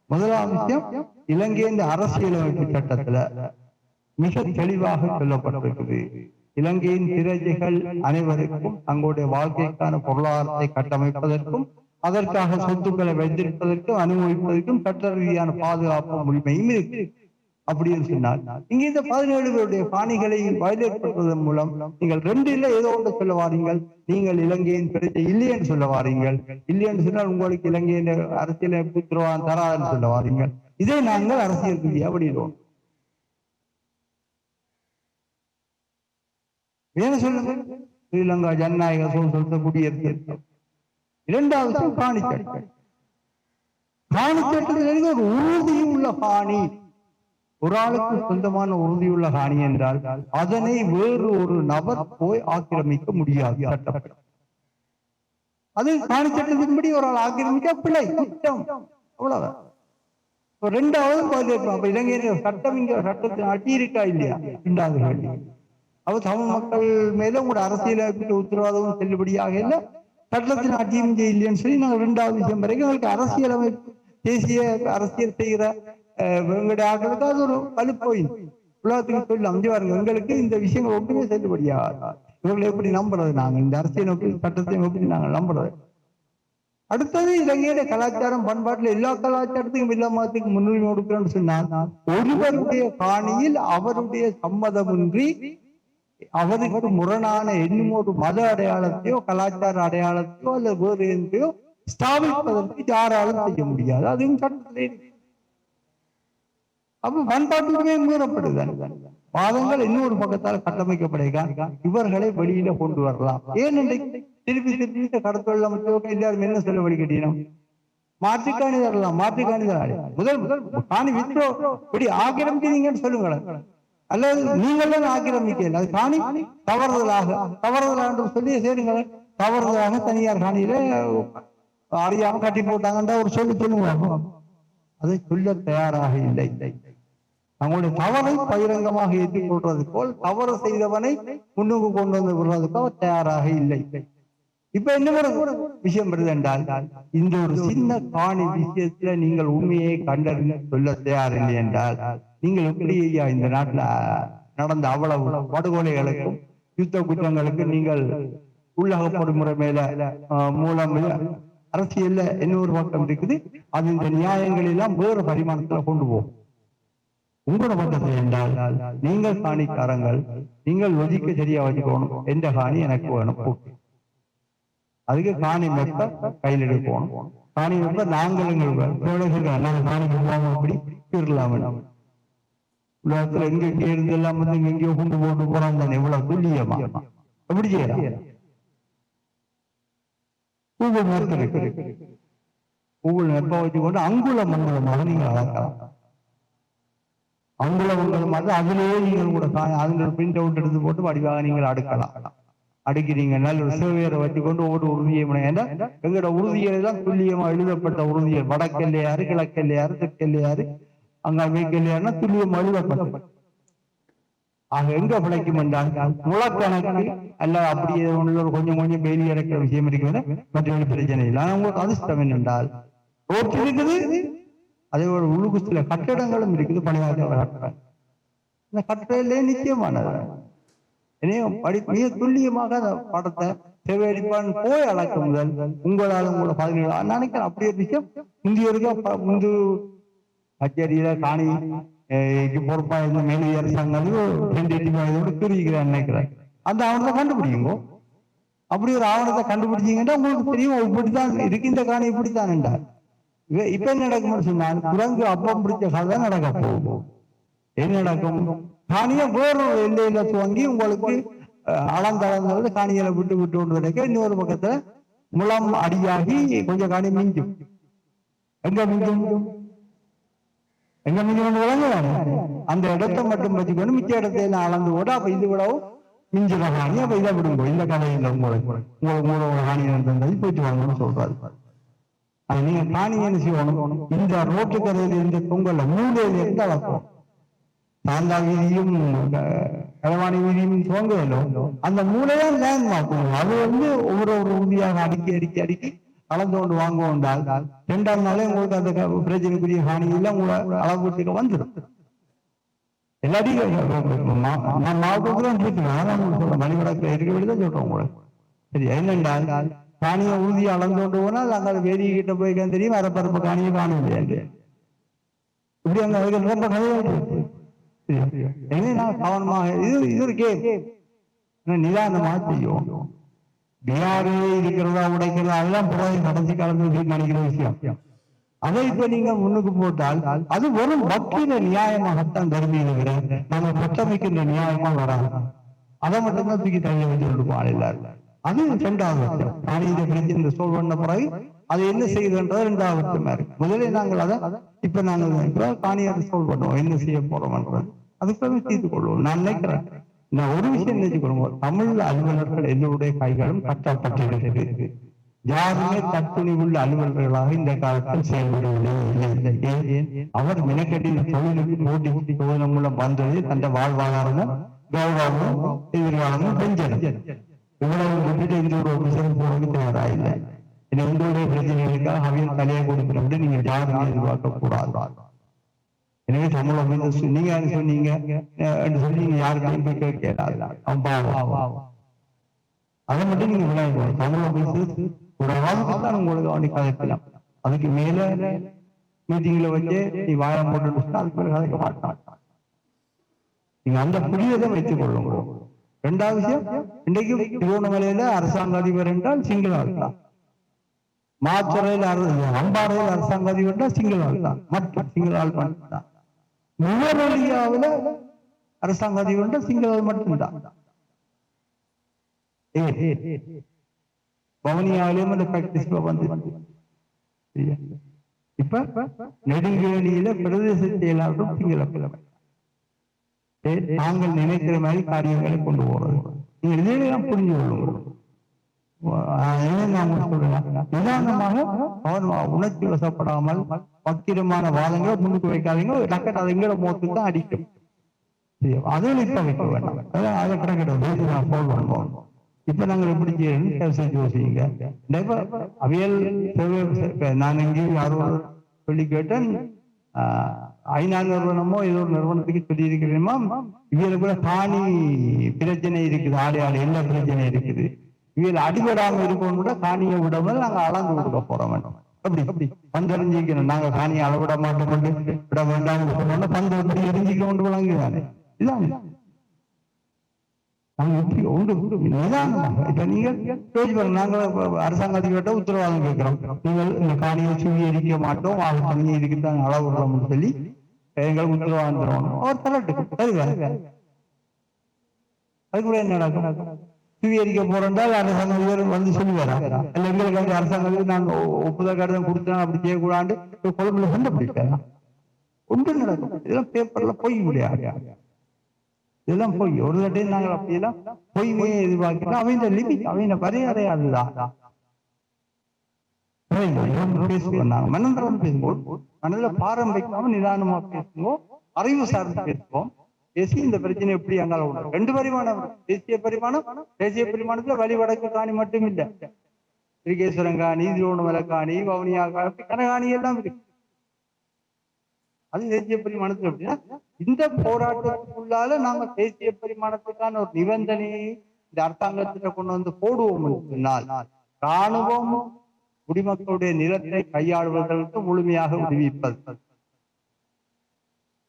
முதலாவது விஷயம், இலங்கையின் அரசியலமைப்பு சட்டத்துல மிக தெளிவாக சொல்லப்பட்டிருக்குது. இலங்கையின் பிரஜைகள் அனைவருக்கும் தங்களுடைய வாழ்க்கைக்கான பொருளாதாரத்தை கட்டமைப்பதற்கும் அதற்காக சொத்துக்களை வைத்திருப்பதற்கும் அனுபவிப்பதற்கும் சட்ட ரீதியான பாதுகாப்பு உரிமையும் இருக்கு. அப்படின்னு சொன்னால் இங்க இந்த 17 பேருடைய காணிகளை வயலேட் பண்றதன் மூலம் நீங்கள் 2 ஏதோ ஒன்று சொல்ல வாரீங்கள். நீங்கள் இலங்கையின் பிரச்சனை இல்லை என்று சொல்ல வாரீங்கள். இல்லை என்று சொன்னால் உங்களுக்கு இலங்கையின் அரசியலமைப்பு உத்தரவாதம் தராதுன்னு சொல்ல வாரீங்கள். இதை நாங்கள் அரசியல் ரீதியாக வெளியிடுவோம். என்ன சொல்லுங்க? ஸ்ரீலங்கா ஜனநாயக சொல்ல குடியரசு. 2வது காணிச்சட்டம். காணிச்சட்டத்தில் ஒரு உறுதியும் உள்ள காணி, ஒரு ஆளுக்கு சொந்தமான உறுதியுள்ள காணி என்றால் அதனை வேறு ஒரு நபர் போய் ஆக்கிரமிக்க முடியாது. சட்டம் அது காணி சட்டத்தின்படி ஒரு ஆள் ஆக்கிரமிக்க பிழை, குற்றம், அவ்வளவு. 2வது இலங்கையின் சட்டம் இங்க சட்டத்தின் அடி இருக்கா இல்லையா? 2வது கேள்வி. அவ தமிழ் மக்கள் மேல உங்களோட அரசியலமைப்பு உத்தரவாதமும் செல்லுபடியாக இல்லை, சட்டத்தின் ஆட்சியும் இல்லைன்னு சொல்லி நாங்கள் 2வது விஷயம் வரைக்கும் எங்களுக்கு அரசியலமைப்பு தேசிய அரசியல் செய்கிற எங்களுடைய ஆட்களுக்கு அது ஒரு வலுப்போயின் உலகத்துக்கு சொல்லி அஞ்சு வாருங்க. எங்களுக்கு இந்த விஷயங்கள் ஒன்றுமே செல்லுபடியா இவங்களை எப்படி நம்புறது? நாங்கள் இந்த அரசியல் சட்டத்தை எப்படி நாங்கள் நம்புறது? அடுத்தது இலங்கையில கலாச்சாரம் பண்பாட்டுல எல்லா கலாச்சாரத்துக்கும் எல்லா மதத்துக்கும் முன்னுரிமை கொடுக்கிறோம்னு சொன்னால் ஒருவருடைய காணியில் அவருடைய சம்மதமின்றி அவருக்கு முரணான இன்னும் ஒரு மத அடையாளத்தையோ கலாச்சார அடையாளத்தையோ அல்லது வேறு எந்தையோ ஸ்தாபிப்பதற்கு யாராலும் செய்ய முடியாது. அதுவும் சட்டத்திலே அப்ப பண்பாட்டுமே மீறப்படுதான். வாதங்கள் இன்னொரு பக்கத்தால் கட்டமைக்கப்படுகிறான். இவர்களை வெளியில கொண்டு வரலாம். ஏன் திருப்பி திருப்பி கடத்தொழில் அமைச்சர்கள் எல்லாரும் என்ன சொல்ல வழி கட்டினோம்? மாற்றுக்காணி தரலாம், மாற்றுக்காணி தரலாம். முதல் காணி விற்றோ இப்படி ஆக்கிரமிக்கிறீங்கன்னு சொல்லுங்களேன். அல்லது நீங்கள் தான் ஆக்கிரமிக்கல, அது காணி தவறுதலாக சொல்லி சேருங்களேன். தவறுதலாக தனியார் காணியில அறியாம கட்டி போட்டாங்கன்ற ஒரு சொல்லுங்க. அதை சொல்ல தயாராக இல்லை. அவங்களுடைய தவறை பகிரங்கமாக ஏற்றுக்கொள்றது போல் தவறு செய்தவனை முன்னுக்கு கொண்டு வந்து விடுறதுக்கு அவர் தயாராக இல்லை. இப்ப என்ன ஒரு விஷயம் வருது என்றால், இந்த ஒரு சின்ன காணி விஷயத்துல நீங்கள் உண்மையை கண்டறிந்து சொல்ல தயாரில்லை என்றால் நீங்கள் எப்படி இந்த நாட்டுல நடந்த அவ்வளவு படுகொலைகளுக்கும் யுத்த குற்றங்களுக்கு நீங்கள் உள்ளக பொறுமுறை மேல மூலம் அரசியல்ல இன்னொரு பக்கம் இருக்குது. அது இந்த நியாயங்கள் எல்லாம் வேறு பரிமாணத்துல கொண்டு போகும். உங்களோட பக்கத்துல என்றால் நீங்கள் காணிக்காரங்கள், நீங்கள் லொஜிக்க சரியா வச்சுக்கணும். எந்த காணி எனக்கு வேணும், அதுக்கு காணி மெப்ப கையில் எடுக்கணும். காணி மெப்ப நாங்கள் காணி அப்படி இருக்கலாம். உலகத்துல எங்க இருந்து எல்லாம் வந்து எங்கேயோ கொண்டு போட்டு போறாங்க தானே, இவ்வளவு துல்லியமா எப்படி செய்யலாம்? கூகுள் மேப் இருக்கு, கூகுள் மேப்பை வச்சுக்கொண்டு அங்குல மங்கலமாக நீங்க அளக்கலாம். அங்குல மங்கலமாக அதிலேயே நீங்கள் கூட அதுல பிரிண்ட் அவுட் எடுத்து போட்டு வடிவாக நீங்கள் அடுக்கலாம். அடுக்கிறீங்க நல்ல ஒரு சேவையரை வச்சுக்கொண்டு ஒவ்வொரு உறுதியை ஏன்னா எங்களோட உறுதிகளை தான் துல்லியமா எழுதப்பட்ட உறுதிகள். வடக்கெல்லையாரு, கிழக்கெல்லையாரு, தெற்கெல்லையாரு, அங்க மேற்கெல்லையாருன்னா துல்லியமா எழுதப்பட்ட. ஆக எங்க பிழைக்கும் என்றால் முளக்கணக்கு அல்ல அப்படியே கொஞ்சம் கொஞ்சம் பெயிலி இறக்கிற விஷயம் இருக்கிறது, மற்ற பிரச்சனை இல்லை. ஆனா உங்களுக்கு அதிர்ஷ்டம் என்னென்றால் ரோட் இருக்குது, அதே ஒரு உள்ளுக்கு சில கட்டடங்களும் இருக்குது, பணியாற்ற கட்டடம். இந்த கட்டடத்திலே நிச்சயமானது மிக துல்லியமாக அந்த படத்தை செவ்வடிப்பான் போய் அளக்க முதல் உங்களால் உங்களை 17 நினைக்கிறேன். அப்படி ஒரு விஷயம் இந்தியருக்கு முந்து கச்சேரியில காணி பொறுப்பா இருந்த மேலி அரசாங்கத்தோடு கூறுகிறார் நினைக்கிறேன். அந்த ஆவணத்தை கண்டுபிடிக்குங்க. அப்படி ஒரு ஆவணத்தை கண்டுபிடிச்சீங்கன்னா உங்களுக்கு தெரியும் இப்படித்தான் இருக்கு, இந்த காணி இப்படித்தான் என்றார். இப்ப என்ன நடக்கும்னு சொன்னால் குரங்கு அப்பம் பிடிச்ச கதை நடக்க போகும். என்ன நடக்கும்? காணியை வேறு எல்லையில துவங்கி உங்களுக்கு அளந்தளந்தது காணிகளை விட்டு விட்டு கொண்டு கிடைக்க இன்னொரு பக்கத்துல முளம் அடியாகி கொஞ்சம் காணி மிஞ்சும். எங்க மிஞ்சும்? எங்க மிஞ்சும் விளங்குவாங்க. அந்த இடத்தை மட்டும் வச்சுக்கணும், மிச்ச இடத்தையெல்லாம் அளந்து கூட அப்ப இது விடவும் மிஞ்சுற காணி. அப்ப இதை விடுங்க, இந்த கதையில் உங்களுக்கு காணி இருந்தது போயிட்டு வாங்கன்னு சொல்றாரு. அது நீங்க காணி என்ன செய்யணும்? இந்த ரோட்டு கரையில இந்த பொங்கல்ல மூலையில இருந்து அளப்போம். சாந்தா வீதியும் களவாணி வீதியும் துவங்கலோ அந்த மூலைதான் லேண்ட் மார்க். அது வந்து ஒவ்வொரு உறுதியாக அடுக்கி அளந்து கொண்டு வாங்குவோண்டால் 2ஆம் நாளே உங்களுக்கு அந்த பிரச்சனைக்குரிய காணியில உங்களை அளவுக்கு வந்துடும். எல்லாத்தையும் மாவட்டத்துல மணிவடக்கில் இருக்க வேண்டியதான் சொல்றோம் உங்களுக்கு. சரி, என்னென்றால் காணியை உறுதியை அளந்து கொண்டு போனால் அங்கே வேதியை கிட்ட போய் தெரியும் அரப்பரப்பு காணியை காண முடியாது. இப்படி அங்க ரொம்ப கதையாக கவனமாக இது ஒரு கேம் நிதானமா செய்யும். பிஆர்ஏ இருக்கிறதா உடைக்கிறதா அதெல்லாம் புறாவை கடைசி காலத்துல நினைக்கிற விஷயம். அதை இப்ப நீங்க முன்னுக்கு போட்டால் அது வெறும் வக்கீல நியாயமாகத்தான் தருமையை விட நம்ம கட்டமைக்கின்ற நியாயமா வராது. அதை மட்டும்தான் தூக்கி தனியை வச்சு விடுவாள் எல்லாரும். அது 2வது வருஷம். இந்த பிரச்சனை சோல்வ் பண்ண பிறகு அது என்ன செய்யுதுன்றது 2வது வருஷமா இருக்கு. முதலே நாங்கள் அதை இப்ப நாங்கள் காணியாரை சோல்வ் பண்ணுவோம், என்ன செய்ய போறோம்ன்றது அதுக்காக தீர்த்து கொள்வோம். நான் நினைக்கிறேன், நான் ஒரு விஷயம் நினைச்சுக்கொள்ளுங்க, தமிழ் அலுவலர்கள் எல்லோருடைய கைகளும் கட்டப்பட்டிருக்கு. யாருமே தத்துணிவுள்ள அலுவலர்களாக இந்த காலத்தில் செயல்படவில்லை. அவர் மெனக்கட்டின் தொழிலுக்கு போட்டி தொழில் மூலம் வந்தது தந்த வாழ்வாதாரமும் கௌரவமும் எதிர்காலமும் பெஞ்சது. இவ்வளவு விட்டுட்டு இந்த ஒரு விஷயம் போறதுக்கு தயாராயில்லை. உங்களுடைய பிரச்சனைகளுக்காக அவையில் தலையை கொடுக்கிறோம் நீங்க யாருமே எதிர்பார்க்க கூடாது. எனவே தமிழ் நீங்க சொன்னீங்க சொல்லி நீங்க யாருக்கையும் போய் கேட்காது. அதை மட்டும் நீங்க விளையாடுவோம். தமிழ் ஒரு தான் உங்களுக்கு அவனை கதைக்கலாம். அதுக்கு மேல மீட்டிங்ல வச்சு நீ வாயம் போட்டு அதுக்கு மேல கதைக்க மாட்டான். நீங்க அந்த புரியதை வைத்துக் கொள்ளுங்க. இரண்டாவது விஷயம், இன்றைக்கு திருவண்ணாமலையில அரசாங்க அதிபர் என்றால் சிங்கள ஆள் தான். மாச்சரையில் அம்பாறையில் அரசாங்க அதிபர் என்றால் சிங்கள ஆள் தான். மற்றும் சிங்கள ஆள் மட்டும்தான். நுவரெலியாவில் அரசாங்க அதிபர் என்றால் சிங்கள ஆள் மட்டும்தான். பவனியாவிலேயும் அந்த பிராக்டிஸ் வந்து இப்ப நெடுங்கேணியில பிரதேச செயலாளரும் சிங்கள கிழமை நாங்கள் நினைக்கிற மாதிரி காரியங்களை கொண்டு போறது. நீங்க இதையெல்லாம் புரிஞ்சு கொள்ளுங்க. நிதானமாக உணர்ச்சி வசப்படாமல் பக்கிரமான வாதங்களை முன்னுக்கு வைக்காதீங்க. டக்கட் அது எங்கட மோத்துக்கு தான் அடிக்கும். அதுவும் இப்ப வைக்க வேண்டாம். அதை கணக்கிட நான் போல் பண்ணுவோம். இப்ப நாங்கள் எப்படி செய்யணும் யோசிங்க. அவியல் நான் எங்கேயும் யாரோ சொல்லி கேட்டேன், 500 நிறுவனமோ ஏதோ ஒரு நிறுவனத்துக்கு சொல்லி இருக்கிறேமா, இவியல கூட காணி பிரச்சனை இருக்குது, ஆளு எல்லா பிரச்சனை இருக்குது, இவியல் அடிபடாம இருக்கணும் கூட காணியை விடாமல் நாங்க அளந்து கொடுக்க போறோம் வேண்டாம். அப்படி பந்தறிஞ்சிக்கணும். நாங்க காணியை அளவிட மாட்டோம் விட வேண்டாம் பந்து எப்படி எரிஞ்சிக்க கொண்டு வழங்குதானே. இதான் அரசாங்க அதிகாரிட்ட உத்தரவாதம் கேட்கிறோம். நீங்கள் இந்த காணியை சுவீகரிக்க மாட்டோம், தண்ணி இதுக்குத்தான் அளவுறோம்னு சொல்லி எங்களுக்கு உத்தரவாதம் தருவாங்க. அவர் தரட்டு அது கூட என்ன நடக்கும்? சுவீகரிக்க போறோம்னால் அரசாங்க அதிகாரி வந்து சொல்லுவாரா? இல்ல எங்களுக்கு அரசாங்க அதிகாரி நாங்க ஒப்புதல் கடிதம் கொடுத்தோம் அப்படி செய்யக்கூடாது கொழும்புல கண்டுபிடிப்பாரா? ஒன்று நடக்கும். இதெல்லாம் பேப்பர்ல போய் முடியாது. இதெல்லாம் போய் ஒரு தட்டையும் நாங்கள் அப்படியெல்லாம் பொய்மையை எதிர்பார்க்கிறோம். அவங்க லிமிட் அவங்க வரையறையாதுதான். பேசுவோம் நாங்க மனந்திரம் பேசுவோம். மனதில் பாரம் வைக்காம நிதானமா பேசுவோம், அறிவு சார்ந்து பேசுவோம். பேசி இந்த பிரச்சனை எப்படி அங்கால உண்டு. 2 பரிமாணம், தேசிய பரிமாணம். தேசிய பரிமாணத்துல வழி வடக்கு காணி மட்டும் இல்லை, திருகேஸ்வரம் காணி, திருவண்ணாமலை காணி, வவுனியா காணி, கனகாணி எல்லாம் இருக்கு. அது தேசிய பரிமாணத்துல அப்படின்னா இந்த போராட்டத்துக்குள்ளால நாங்க தேசிய பரிமாணத்துக்கான ஒரு நிபந்தனையை இந்த அரசாங்கத்திட்ட கொண்டு வந்து போடுவோம் சொன்னால் ராணுவம் குடிமக்களுடைய நிலத்தை கையாளுவதற்கு முழுமையாக விடுவிப்பது,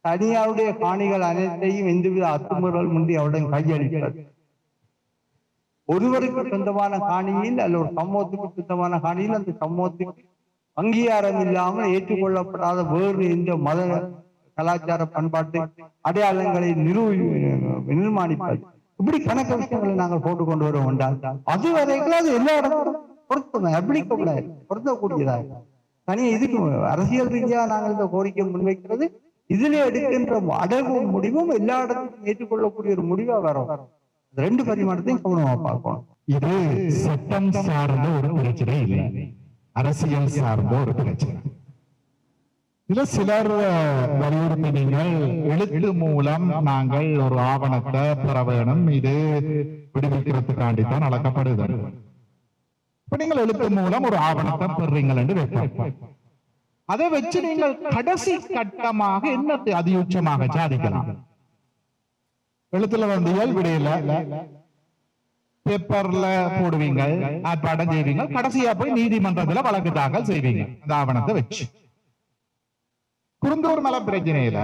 தனியாருடைய காணிகள் அனைத்தையும் எந்தவித அத்துமுறல் முந்தி அவருடன் கையளிப்பது, ஒருவருக்கு சொந்தமான காணியில் அல்ல ஒரு சமூகத்துக்கு சொந்தமான காணியில் அந்த சமூகத்துக்கு அங்கீகாரம் இல்லாமல் ஏற்றுக்கொள்ளப்படாத வேறு எந்த மத கலாச்சார பண்பாட்டு அடையாளங்களை நிர்மாணிப்பது, இப்படி கணக்க விஷயங்களை நாங்கள் போட்டுக் கொண்டு வருவோம் என்றால் அது வரைக்கும் அது எல்லா இடங்களும் பொருத்தக்கூடியதாக தனியாக இதுக்கு அரசியல் ரீதியா நாங்கள் இந்த கோரிக்கை முன்வைக்கிறது. இதுல எடுக்கின்ற அடகும் முடிவும் எல்லா இடத்துக்கும் ஏற்றுக்கொள்ளக்கூடிய ஒரு முடிவா வரும். 2 பரிமாணத்தையும் கவனமா பார்க்கணும். இது சட்டம் சார்ந்த ஒரு பிரச்சனை இல்லை, அரசியல் சார்ந்த ஒரு பிரச்சனை. இதுல சிலர் வலியுறுத்தினீங்கள், எழுத்து மூலம் நாங்கள் ஒரு ஆவணத்தை பெற வேணும், இது விடுவிக்கிறதுக்காண்டித்தான் அளக்கப்படுது. இப்ப நீங்கள் எழுத்து மூலம் ஒரு ஆவணத்தை பெறுறீங்கள் என்று வைப்போம். அதை வச்சு நீங்கள் கடைசி கட்டமாக என்ன அதியுச்சமாக சாதிக்கலாம்? எழுத்துல வந்து விடையில பேப்பர்ல போடுவீங்க, ஆர்ப்பாட்டம் செய்வீங்க, கடைசியா போய் நீதிமன்றத்துல வழக்கு தாக்கல் செய்வீங்க அந்த ஆவணத்தை வச்சு. குருந்தூர் மலை பிரச்சனையில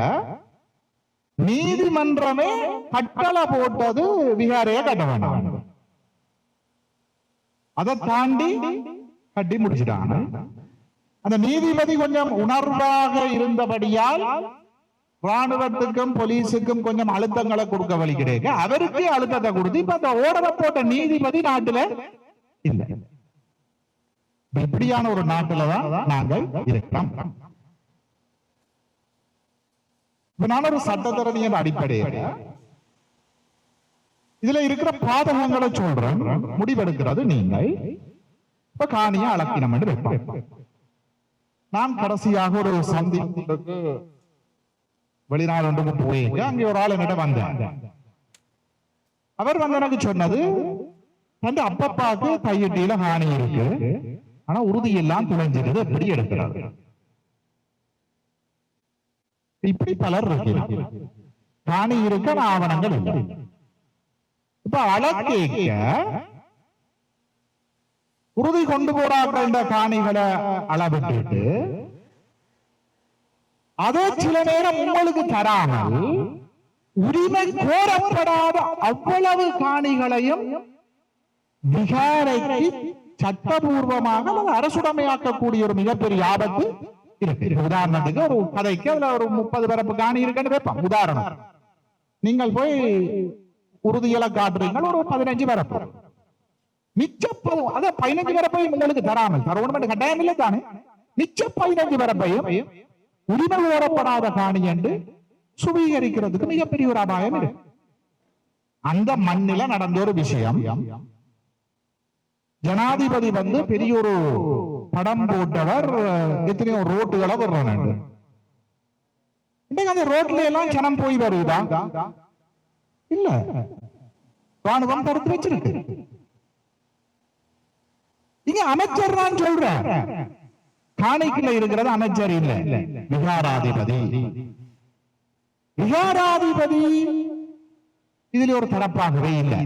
நீதிமன்றமே கட்டளை போட்டது விகாரைய கட்ட வேண்டாம், அதை தாண்டி கட்டி முடிச்சுட்டாங்க. அந்த நீதிபதி கொஞ்சம் உணர்வாக இருந்தபடியால் ராணுவத்துக்கும் போலீஸுக்கும் கொஞ்சம் அழுத்தங்களை கொடுக்க வழி கிடைக்க அவருக்கு அழுத்தத்தை கொடுத்து இப்ப அந்த ஓடரை போட்ட நீதிபதி நாட்டுல இல்ல. இப்படியான ஒரு நாட்டுலதான் நாங்கள் இருக்கிறோம். நான் ஒரு சட்டத்தரணி என்ற அடிப்படையில் இதுல இருக்கிற பாதகங்களை சொல்றேன், முடிவெடுக்கிறது நீங்கள். இப்ப காணியா அளக்கினம் என்று வைப்போம். நான் கடைசியாக ஒரு சந்திப்புக்கு வெளிநாடு ஒன்றுக்கு போயிருக்க, அங்கே ஒரு ஆள் என்னிடம் வந்தார். அவர் வந்து எனக்கு சொன்னது, வந்து அப்பப்பாக்கு கையெட்டியில காணி இருக்கு, ஆனா உறுதியெல்லாம் துளைஞ்சிருது, எப்படி எடுக்கிறார்? இப்படி பலர் இருக்கிறார். காணி இருக்க ஆவணங்கள் இல்லை. இப்ப அளக்கேக்க உறுதி கொண்டு போறாங்க காணிகளை அளவிட்டு அதே சில நேரம் உங்களுக்கு தராமல் உரிமை கோரப்படாத அவ்வளவு காணிகளையும் விகாரைக்கு சட்டபூர்வமாக அரசுடைமையாக்கக்கூடிய ஒரு மிகப்பெரிய ஆபத்து இருக்கு. உதாரணத்துக்கு ஒரு கதைக்கு அதுல ஒரு 30 பரப்பு காணி இருக்குன்னு வைப்பான். உதாரணம், நீங்கள் போய் உறுதியில காட்டுறீங்க ஒரு 15 பரப்பு, மிச்ச 15 பரப்பையும் உங்களுக்கு தராமல் தரணும் கட்டாயம் இல்லை தானே, மிச்ச 15 பரப்பையும் உரிமை கோரப்படாத காணி என்று சுவீகரிக்கிறதுக்கு மிகப்பெரிய ஒரு அபாயம் இருக்கு. அந்த மண்ணில நடந்த ஒரு விஷயம், ஜனாதிபதி பெரிய ஒரு படம் போட்டவர், எத்தனையோ ரோட்டுகளை வர்றாங்க. அந்த ரோட்ல எல்லாம் ஜனம் போய் வருதா? இல்ல, ராணுவம் தடுத்து வச்சிருக்கு. இங்க அமைச்சர் தான் சொல்ற, காணிக்குள்ள இருக்கிறது அமைச்சர் இல்ல, விகாராதிபதி. விகாராதிபதி இதுல ஒரு தரப்பாகவே இல்லை.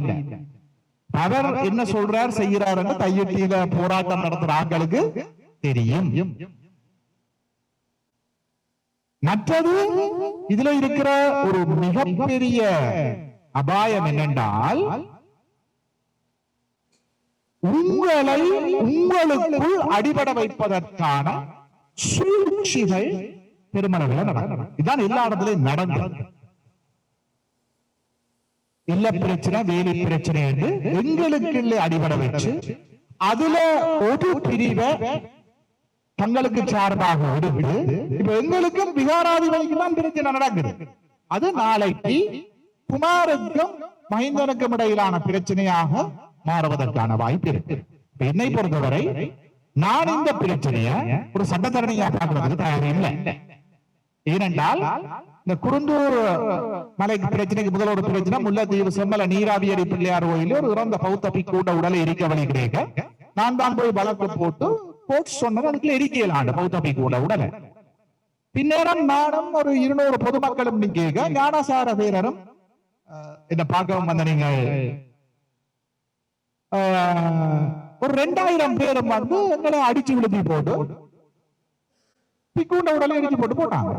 அவர் என்ன சொல்றார் செய்யறார் என்று கையெட்டியில போராட்டம் நடத்துற ஆட்களுக்கு தெரியும். மற்றது இதுல இருக்கிற ஒரு மிகப்பெரிய அபாயம் என்னென்றால், உங்களை உங்களுக்குள் அடிபட வைப்பதற்கான சூழ்ச்சிகள் பெருமளவில் நடக்கும். இதுதான் எல்லா இடத்துலயும் நடந்தது. இல்ல பிரச்சனை, வேலை பிரச்சனை என்று எங்களுக்கு அடிபட வச்சு அதுல ஒரு பிரிவை தங்களுக்கு சார்பாக எடுத்து இப்ப எங்களுக்கும் விகாராதிபதிக்கு தான் பிரச்சனை நடக்குது. அது நாளைக்கு குமாருக்கும் மஹிந்தனுக்கும் இடையிலான பிரச்சனையாக மாறுவதற்கான வாய்ப்பு இருக்கு. என்னை பொறுத்தவரை நான் இந்த பிரச்சனையை ஒரு சட்டத்தரணியாக பார்க்கறதுக்கு தயார் இல்லை. ஏனென்றால் இந்த குருந்தூர் மலைக்கு பிரச்சனைக்கு முதலோட பிரச்சனை, முல்லைத்தீவு செம்மல நீராவியடி பிள்ளையார் கோயில் ஒரு இறந்த பௌத்த பிக்கூட உடலை எரிக்க வழி கிடைக்க நான் தான் போய் வழக்கு போட்டு கோர்ட் சொன்னது அதுக்குள்ள எரிக்கையிலாண்டு பௌத்த பிக்கூட உடலை. பின்னேரம் நானும் ஒரு 200 பொதுமக்களும் நீங்க ஞானசார வீரரும் என்ன பார்க்கவும் வந்த நீங்கள் ஒரு 2000 பேரும் எங்களை அடிச்சு விழுத்தி போட்டு பிக்கூண்ட உடலை எரிச்சு போட்டு போட்டாங்க.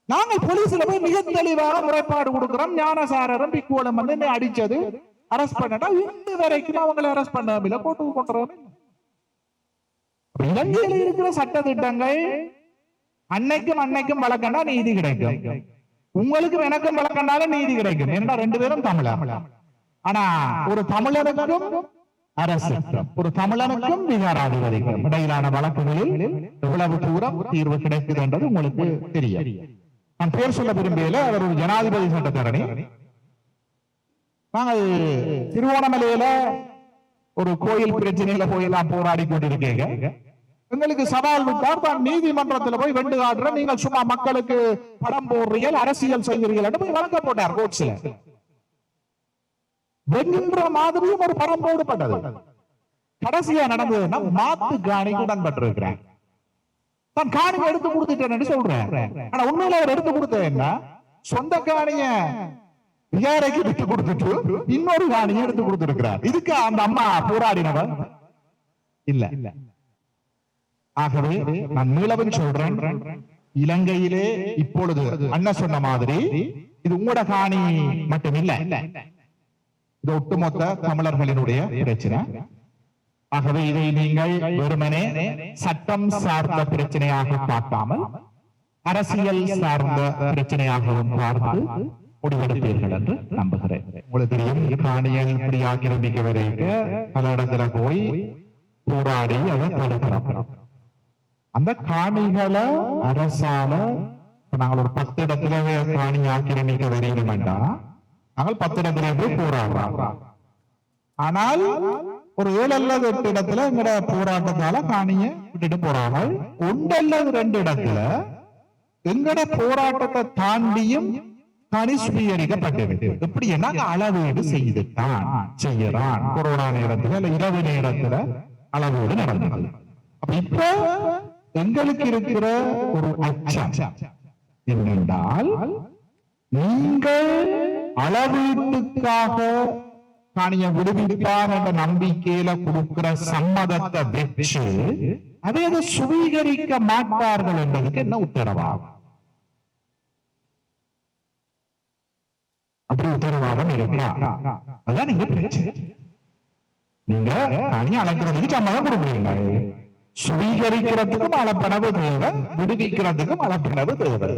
நாங்கள் போலீஸ்ல போய் மிக தெளிவாக முறைப்பாடு கொடுக்கிறோம். ஞானசாரரும் பிக்குவலம் என்னை அடிச்சது அரெஸ்ட் பண்ணா இன்று வரைக்கும் அவங்களை அரெஸ்ட் பண்ணாம போட்டு கொண்டுறோம். இலங்கையில் இருக்கிற சட்ட திட்டங்கள் அன்னைக்கும் வழக்கண்டா நீதி கிடைக்கும், உங்களுக்கும் எனக்கும் வழக்கண்டாலும் நீதி கிடைக்கும். ஏன்னா 2 பேரும் தமிழர். ஆனா ஒரு தமிழனுக்கும் அரசு, ஒரு தமிழனுக்கும் விகாராதிபதிக்கும் இடையிலான வழக்குகளில் எவ்வளவு தூரம் தீர்வு கிடைக்குது என்றது உங்களுக்கு தெரியும். நான் பேர் சொல்ல விரும்பியல, அவர் ஒரு ஜனாதிபதி சட்டத்தரணி. நாங்கள் திருவோணமலையில ஒரு கோயில் பிரச்சனையில போயெல்லாம் போராடி கொண்டிருக்கீங்க. எங்களுக்கு சவால் விட்டார், தான் நீதிமன்றத்தில் போய் வெண்டு காட்டுற, நீங்கள் சும்மா மக்களுக்கு படம் போடுறீர்கள், அரசியல் செய்கிறீர்கள் போய் வழங்க போட்டார் கோட்ஸ்ல. வென்ற மாதிரியும் ஒரு படம் போடப்பட்டது. கடைசியா நடந்ததுன்னா மாத்து காணிக்கு உடன்பட்டிருக்கிறேன், தான் காணியை எடுத்து கொடுத்துட்டேன்னு சொல்றேன். ஆனா உண்மையில அவர் எடுத்து கொடுத்தது என்ன, சொந்த காணிய விகாரைக்கு விட்டு கொடுத்துட்டு இன்னொரு காணியை எடுத்து கொடுத்திருக்கிறார். இதுக்கு அந்த அம்மா போராடினவர் இல்ல. ஆகவே நான் மீளவும் சொல்றேன், இலங்கையிலே இப்பொழுது அண்ணா சொன்ன மாதிரி இது உங்களோட காணி மட்டும் இல்ல, இது ஒட்டுமொத்த தமிழர்களினுடைய பிரச்சனை. ஆகவே இதை நீங்கள் வெறுமனே சட்டம் சார்ந்த பிரச்சனையாக பார்க்காமல் அரசியல் சார்ந்த பிரச்சனையாகவும் பார்த்து முடிவெடுப்பீர்கள் என்று நம்புகிறேன். உங்களுக்கு தெரியும், காணிகள் இப்படி ஆக்கிரமிக்க வரைக்கும் பல இடத்துல போய் போராடி அதை தடுக்கிறோம். அந்த காணிகளை அரசால நாங்கள் ஒரு 10 இடத்துல காணி ஆக்கிரமிக்க வரையும் வேண்டாம், நாங்கள் 10 இடத்துல போய் போராடுறோம். ஆனால் ஒரு 7 அல்லது 8 இடத்துல எங்கட போராட்டத்தால காணிய விட்டுட்டு போறாமல் 1 அல்லது 2 இடத்துல எங்கட போராட்டத்தை தாண்டியும் காணி சுவீகரிக்கப்பட்டது. எப்படி என்ன அளவீடு செய்துட்டான் செய்யறான். கொரோனா நேரத்துல இல்ல இரவு நேரத்துல அளவீடு நடந்தது. அப்ப இப்ப எங்களுக்கு இருக்கிற ஒரு அச்சம் என்னென்றால், நீங்கள் அளவீட்டுக்காக காணியை விடுவிப்பார் என்ற நம்பிக்கையில கொடுக்கிற சம்மதத்தை வச்சு அதை சுவீகரிக்க மாட்டார்கள் என்பதுக்கு என்ன உத்தரவாகும்? அப்படி உத்தரவாதம் இருக்கா? அதான் நீங்க பிரச்சனை. நீங்க காணி அளக்கிறதுக்கு சம்மதம் கொடுக்குறீங்க, சுவீகரிக்கிறதுக்கும் அளப்பணவு தேவை, விடுவிக்கிறதுக்கும் அளப்பணவு தேவை.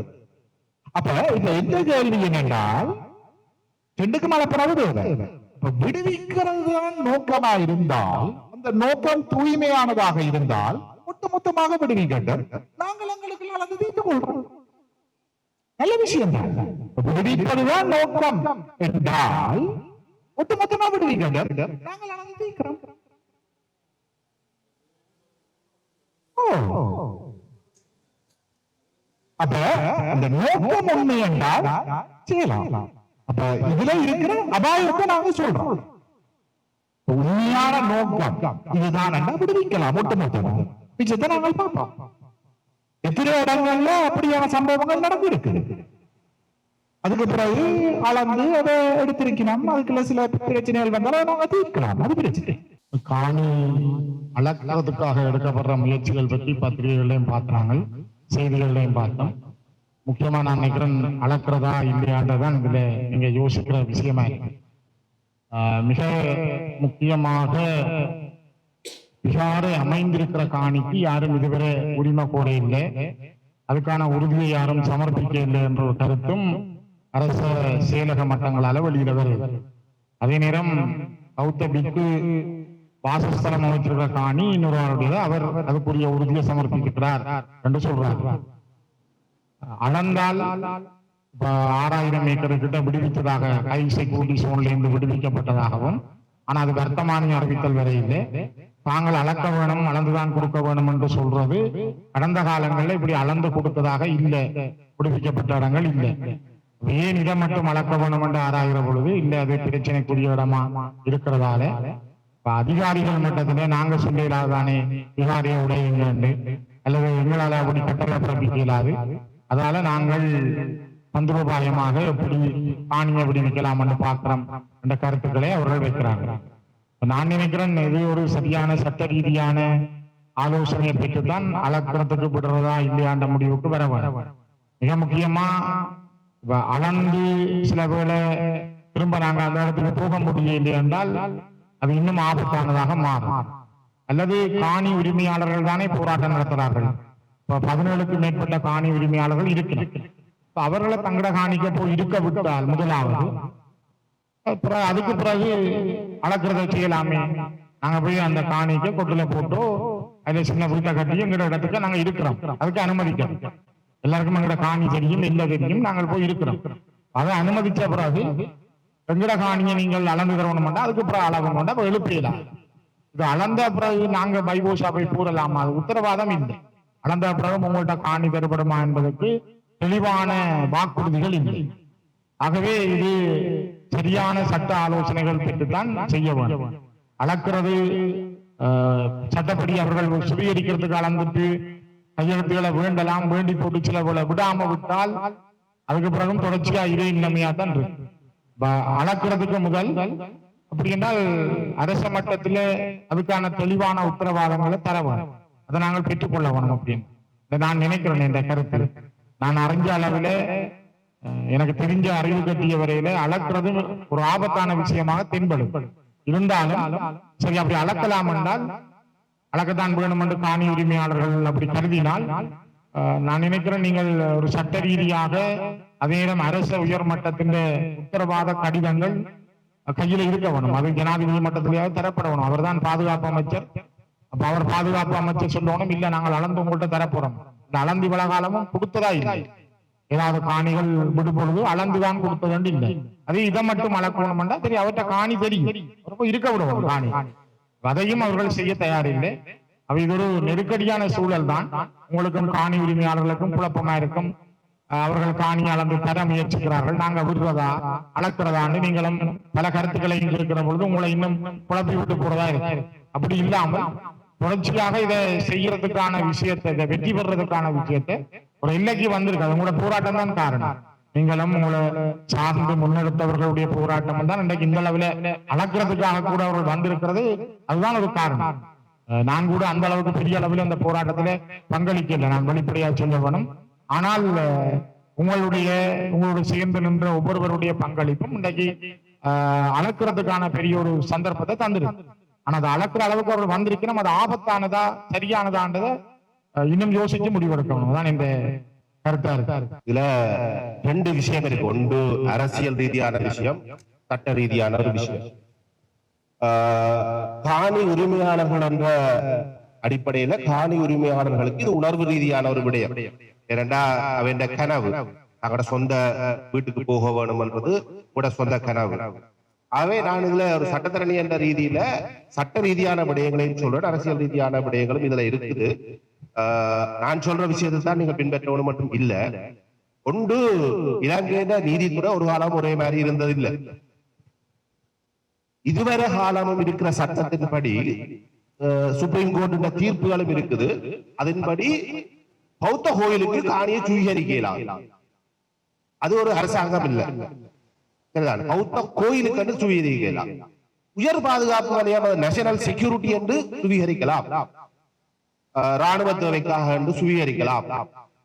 அப்ப இப்ப எந்த கேள்வி என்னென்றால் ரெண்டுக்கும் அளப்பணவு தேவை. விடுவிக்கிறது தான் நோக்கமா இருந்தால், அந்த நோக்கம் தூய்மையானதாக இருந்தால் ஒட்டுமொத்தமாக விடுவிக்கட்டும், நாங்கள் எங்களுக்கு அளந்து தீர்த்துக் கொள்றோம். நல்ல விஷயம் தான். விடுவிப்பதுதான் நோக்கம் என்றால் ஒட்டுமொத்தமா விடுவிக்கட்டும், நாங்கள் அளந்து தீர்க்கிறோம். அப்ப அந்த நோக்கம் உண்மை என்றால் செய்யலாம். அப்ப இதுல இருக்கிற அபாயத்தை நாங்க சொல்றோம். உண்மையான நோக்கம் இதுதான் விடுவிக்கலாம் ஒட்டுமொத்தமா. மிச்சத்தை நாங்கள் பார்ப்போம். எத்தனை இடங்கள்ல அப்படியான சம்பவங்கள் நடந்திருக்கு. அதுக்கு பிறகு அளந்து அதை எடுத்திருக்கணும். அதுக்குள்ள சில பிரச்சனைகள் வந்தாலும் நாங்க தீர்க்கலாம். அது பிரச்சனை. காணி அளக்கிறதுக்காக எடுக்கப்படுற முயற்சிகள் பற்றி பத்திரிகைகளையும் பார்த்தாங்க, செய்திகளையும் பார்த்தோம். முக்கியமா நான் நினைக்கிறேன், அளக்கிறதா இல்லையான்றதான் இதுல நீங்க யோசிக்கிற விஷயமா இருக்கு. மிக முக்கியமாக விகாரை அமைந்திருக்கிற காணிக்கு யாரும் இதுவரை உரிமை கோர இல்லை, அதுக்கான உறுதியை யாரும் சமர்ப்பிக்க இல்லை என்ற ஒரு கருத்தும் அரச செயலக மட்டங்களால வெளியிட வருது. அதே நேரம் பௌத்த பிக்கு வாசஸ்தலம் அமைச்சிருக்கிற காணி இன்னொருவருடைய, அவர் அதுக்குரிய உறுதியை சமர்ப்பிக்கிறார் என்று சொல்றார். அளந்தால் 6000 ஏக்கர் கிட்ட விடுவித்ததாக ஹை செக்யூரிட்டி சோன்ல இருந்து விடுவிக்கப்பட்டதாகவும், ஆனா அது வர்த்தமானி அறிவித்தல் வரை இல்லை. தாங்கள் அளக்க வேணும், அளந்துதான் கொடுக்க வேணும் என்று சொல்றது கடந்த காலங்களில் இப்படி அளந்து கொடுத்ததாக இல்லை, விடுவிக்கப்பட்ட இடங்கள் இல்லை. ஏன் இதை மட்டும் அளக்க வேணும் என்று ஆராய்கிற பொழுது இல்லை, அது பிரச்சனைக்குரிய இடமா இருக்கிறதால அதிகாரிகள் மட்டத்திலே நாங்க சொல்ல இயலாதானே விகாரியை உடையுங்க அல்லது எங்களால் அப்படி கட்டளை பிறப்பிக்க இயலாது, அதால நாங்கள் தந்திரோபாயமாக எப்படி காணியை எப்படி நிற்கலாம் என்று பார்க்கிறோம் என்ற கருத்துக்களை அவர்கள் வைக்கிறாங்க. நான் நினைக்கிறேன் இது ஒரு சரியான சட்ட ரீதியான ஆலோசனையை பெற்றுத்தான் அளக்கிறதுக்கு விடுறதா இல்லையான்ற முடிவுக்கு வர வேண்டும். மிக முக்கியமா அளந்து சில வேளை திரும்ப நாங்க அந்த இடத்துக்கு போக முடியவில்லை என்றால் அது இன்னும் ஆபத்தானதாக மாறும். அல்லது காணி உரிமையாளர்கள் தானே போராட்டம் நடத்துகிறார்கள். இப்ப 17க்கு மேற்பட்ட காணி உரிமையாளர்கள் இருக்கிறார். அவர்களை தங்கட காணிக்க போய் இருக்க விட்டால் முதலாவது, அதுக்கு பிறகு அளக்கிறத செய்யலாமே, நாங்க போய் அந்த காணிக்க கொட்டுல போட்டோ அதுல சின்ன வீட்டை கட்டி எங்கட இடத்துக்கு நாங்க இருக்கிறோம், அதுக்கு அனுமதிக்கிறோம். எல்லாருக்கும் எங்கட காணி தெரியும், இல்ல தெரியும், நாங்கள் போய் இருக்கிறோம். அதை அனுமதிச்ச பிறகு எங்கட காணியை நீங்கள் அளந்து தரணும், அதுக்கு பிறகு அளவு கொண்டா எழுப்பிடலாம். இது அளந்த பிறகு நாங்க பைபோஷா போய் கூறலாமா? அது உத்தரவாதம் இல்லை. அளந்த பிறகு உங்கள்கிட்ட காணி தரப்படுமா என்பதற்கு தெளிவான வாக்குறுதிகள் இல்லை. ஆகவே இது சரியான சட்ட ஆலோசனைகள் பெற்றுத்தான் செய்ய வேண்டும். அளக்கிறது சட்டப்படி அவர்கள் சுவீகரிக்கிறதுக்கு அளந்துட்டு கையெழுத்துக்களை வேண்டலாம், வேண்டி போட்டு சில விடாம விட்டால் அதுக்கு பிறகும் தொடர்ச்சியா இதே நிலைமையா தான் இருக்கு. அளக்கிறதுக்கு முதல் அப்படி என்றால் அரச மட்டத்தில அதுக்கான தெளிவான உத்தரவாதங்களை தர வேண்டும். அதை நாங்கள் பெற்றுக்கொள்ள வேணும் அப்படின்னு நான் நினைக்கிறேன். என்ற கருத்து நான் அறிஞ்ச அளவில் எனக்கு தெரிஞ்ச அறிவு கட்டிய வரையில அளக்கிறது ஒரு ஆபத்தான விஷயமாக தென்படும். இருந்தாலும் சரி, அப்படி அளக்கலாம் என்றால் அளக்கத்தான் வேணும் என்று காணி உரிமையாளர்கள் அப்படி கருதினால் நான் நினைக்கிறேன் நீங்கள் ஒரு சட்ட ரீதியாக அதே நேரம் அரச உயர் மட்டத்தின் உத்தரவாத கடிதங்கள் கையில இருக்க வேணும். அது ஜனாதிபதி மட்டத்திலேயாவது தரப்பட வேணும். அவர் தான் பாதுகாப்பு அமைச்சர். அப்ப அவர் பாதுகாப்பு அமைச்சர் சொல்லணும், இல்ல நாங்கள் அளந்து உங்கள்கிட்ட தரப்போறோம். இந்த அளந்து இவ்வளவு காலமும் கொடுத்ததா இல்லை. ஏதாவது காணிகள் விடுபொழுது அளந்துதான் கொடுத்தது இல்லை. அது இதை மட்டும் அளக்கணும்னா சரி, அவர்கிட்ட காணி தெரியும், இருக்க விடுவோம் காணி. அதையும் அவர்கள் செய்ய தயாரில்லை. அவ இது ஒரு நெருக்கடியான சூழல் தான். உங்களுக்கும் காணி உரிமையாளர்களுக்கும் குழப்பமா இருக்கும். அவர்கள் காணி அளந்து தர முயற்சிக்கிறார்கள், நாங்க விடுறதா அளக்கிறதான்னு நீங்களும் பல கருத்துக்களை இங்க இருக்கிற பொழுது உங்களை இன்னும் குழப்பி விட்டு போறதா இருக்கு. அப்படி இல்லாமல் தொடர்ச்சியாக இதை செய்யறதுக்கான விஷயத்தை, இதை வெற்றி பெறதுக்கான விஷயத்தை ஒரு எல்லைக்கு வந்திருக்கு. அது உங்களோட போராட்டம் தான் காரணம். நீங்களும் உங்களை சார்ந்து முன்னெடுத்தவர்களுடைய போராட்டம் தான் இன்றைக்கு இந்த அளவுல அளக்கிறதுக்காக கூட அவர்கள் வந்திருக்கிறது. அதுதான் ஒரு காரணம். நான் கூட அந்த அளவுக்கு பெரிய அளவில் அந்த போராட்டத்துல பங்களிக்கல, நான் வெளிப்படையா சொல்ல வேணும். ஆனால் உங்களுடைய சேர்ந்து நின்ற ஒவ்வொருவருடைய பங்களிப்பும் இன்றைக்கு அளக்கிறதுக்கான பெரிய ஒரு சந்தர்ப்பத்தை தந்துருக்கு. ஆனா அதை அளக்குற அளவுக்கு அவர்கள் வந்திருக்கணும். அது ஆபத்தானதா சரியானதான்றதை இன்னும் யோசிச்சு முடிவெடுக்கணும். அதான் இந்த கருத்தா இருக்கு. இதுல ரெண்டு விஷயம் இருக்கு. ஒன்று அரசியல் ரீதியான விஷயம், சட்ட ரீதியான ஒரு விஷயம். காணி உரிமையாளர்கள் என்ற அடிப்படையில காணி உரிமையாளர்களுக்கு இது உணர்வு ரீதியான ஒரு விடயம். ஏனென்றா அவன் கனவு அவட சொந்த வீட்டுக்கு போக வேணும்ன்றது கூட சொந்த கனவு. ஆகவே நான் இதுல ஒரு சட்டத்தரணி என்ற ரீதியில சட்ட ரீதியான விடயங்களையும் சொல்றேன், அரசியல் ரீதியான விடயங்களும் இதுல இருக்குது. நான் சொல்ற விஷயத்தை தான் நீங்க பின்பற்றணும் மட்டும் இல்ல. ஒன்று, இலங்கையில நீதித்துறை ஒரு காலம் ஒரே மாதிரி இருந்தது இல்லை. இதுவரை காலமும் இருக்கிற சட்டத்தின்படி சுப்ரீம் கோர்ட் தீர்ப்புகளும் இருக்குது. அதன்படி பௌத்த கோயிலுக்கு காணியை சுவீகரிக்கலாம். அது ஒரு அரசாங்கம் இல்லை, பௌத்த கோயிலுக்கு சுவீகரிக்கலாம். உயர் பாதுகாப்பு வலையான நேஷனல் செக்யூரிட்டி என்று சுவீகரிக்கலாம், ராணுவ தேவைக்காக என்று சுவீகரிக்கலாம்.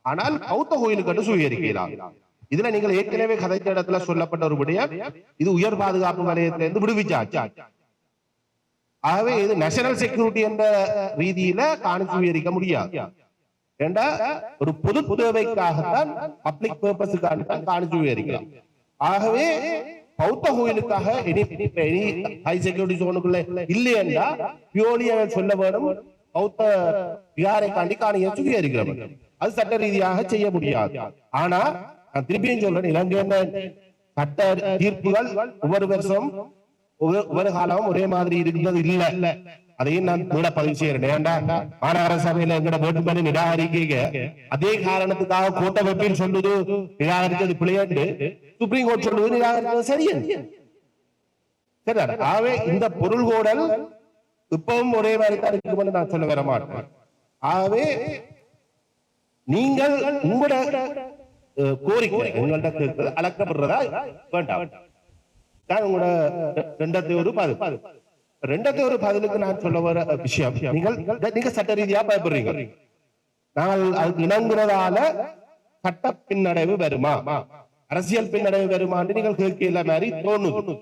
ஆனால் பௌத்த கோயிலுக்கு சுவீகரிக்கலாம். இதுல நீங்கள் ஏற்கனவே கதைத்த இடத்துல சொல்லப்பட்ட ஒரு விடயம், இது உயர் பாதுகாப்பு வலயத்திலிருந்து விடுவிச்சாச்சு. ஆகவே இது நேஷனல் செக்யூரிட்டி என்ற ரீதியில காணி சுவீகரிக்க முடியாது. ஏண்டா ஒரு பொது தேவைக்காகத்தான், பப்ளிக் பர்பஸுக்காக காணி சுவீகரிக்கலாம். ஆகவே பௌத்த கோயிலுக்காக ஹை செக்யூரிட்டி ஜோனுக்குள்ள இல்லை என்றா பியோலிய சொல்ல வேணும், பௌத்த விகாரை காண்டி காணியை சுவீகரிக்கிறோம். அது சட்ட ரீதியாக செய்ய முடியாது. ஆனா நான் திருப்பியும் சொல்றேன், இலங்கையின் சட்ட தீர்ப்புகள் ஒவ்வொரு வருஷம் ஒவ்வொரு காலமும் ஒரே மாதிரி இருக்கிறது இல்ல. அதையும் நான் பதிவு செய்யறேன். ஏண்டா மாநகர சபையில எங்கட வேட்புமனு நிராகரிக்க அதே காரணத்துக்காக கோட்டை வைப்பின்னு சொல்லுது நிராகரித்தது பிள்ளையாண்டு, சுப்ரீம் கோர்ட் சொல்லுவது நிராகரித்தது சரியா? ஆகவே இந்த பொருள் கோடல் இப்பவும் ஒரே மாதிரி தான் இருக்கும்னு நான் சொல்ல வர மாட்டேன். ஆகவே நீங்கள் உங்களோட கோரிக்கை உங்கள்கிட்ட கேட்கிறது அளக்கப்படுறதா வேண்டாம். நான் உங்களோட 210 நான் சொல்ல வர விஷயம், நீங்க சட்ட ரீதியா பயப்படுறீங்க. நாங்கள் அதுக்கு இணங்குறதால சட்ட பின்னடைவு வருமா, அரசியல் பின்னடைவு வருமான்னு நீங்கள் கேட்கல மாதிரி தோணுது.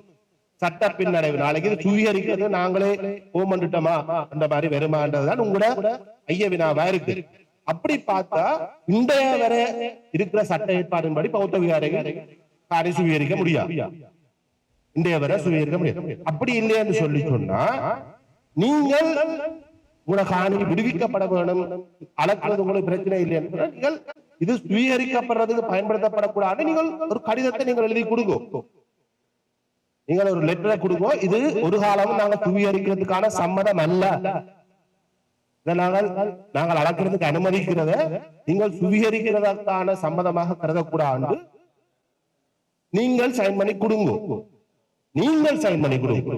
சட்ட பின்னடைவு நாளைக்கு இது சுவீகரிக்கிறது நாங்களே ஓமண்டுட்டோமா அந்த மாதிரி வருமானதுதான் உங்களோட ஐயவினாவா இருக்கு. அப்படி பார்த்தா இன்றைய வர இருக்கிற சட்ட ஏற்பாடின்படி பௌத்த விகாரைகள் காணி சுவீகரிக்க முடியாது, இன்றைய வரை சுவீகரிக்க முடியாது. அப்படி இல்லைன்னு சொல்லி சொன்னா நீங்கள் உங்களோட காணி விடுவிக்கப்பட வேணும், அளக்கிறது உங்களுக்கு பிரச்சனை இல்லைன்னு நீங்கள் இது சுவீகரிக்கப்படுறதுக்கு பயன்படுத்தப்படக்கூடாது. நீங்கள் ஒரு கடிதத்தை நீங்கள் எழுதி கொடுங்க, நீங்கள் ஒரு லெட்டரை கொடுங்க, இது ஒரு காலமும் நாங்கள் சுவீகரிக்கிறதுக்கான சம்மதம் அல்ல, நாங்கள் அளக்கிறதுக்கு அனுமதிக்கிறத நீங்கள் சுவீகரிக்கிறதற்கான சம்மதமாக கருதக்கூடாது. நீங்கள் சைன் பண்ணி கொடுங்க, நீங்கள் சைன் பண்ணி கொடுங்க.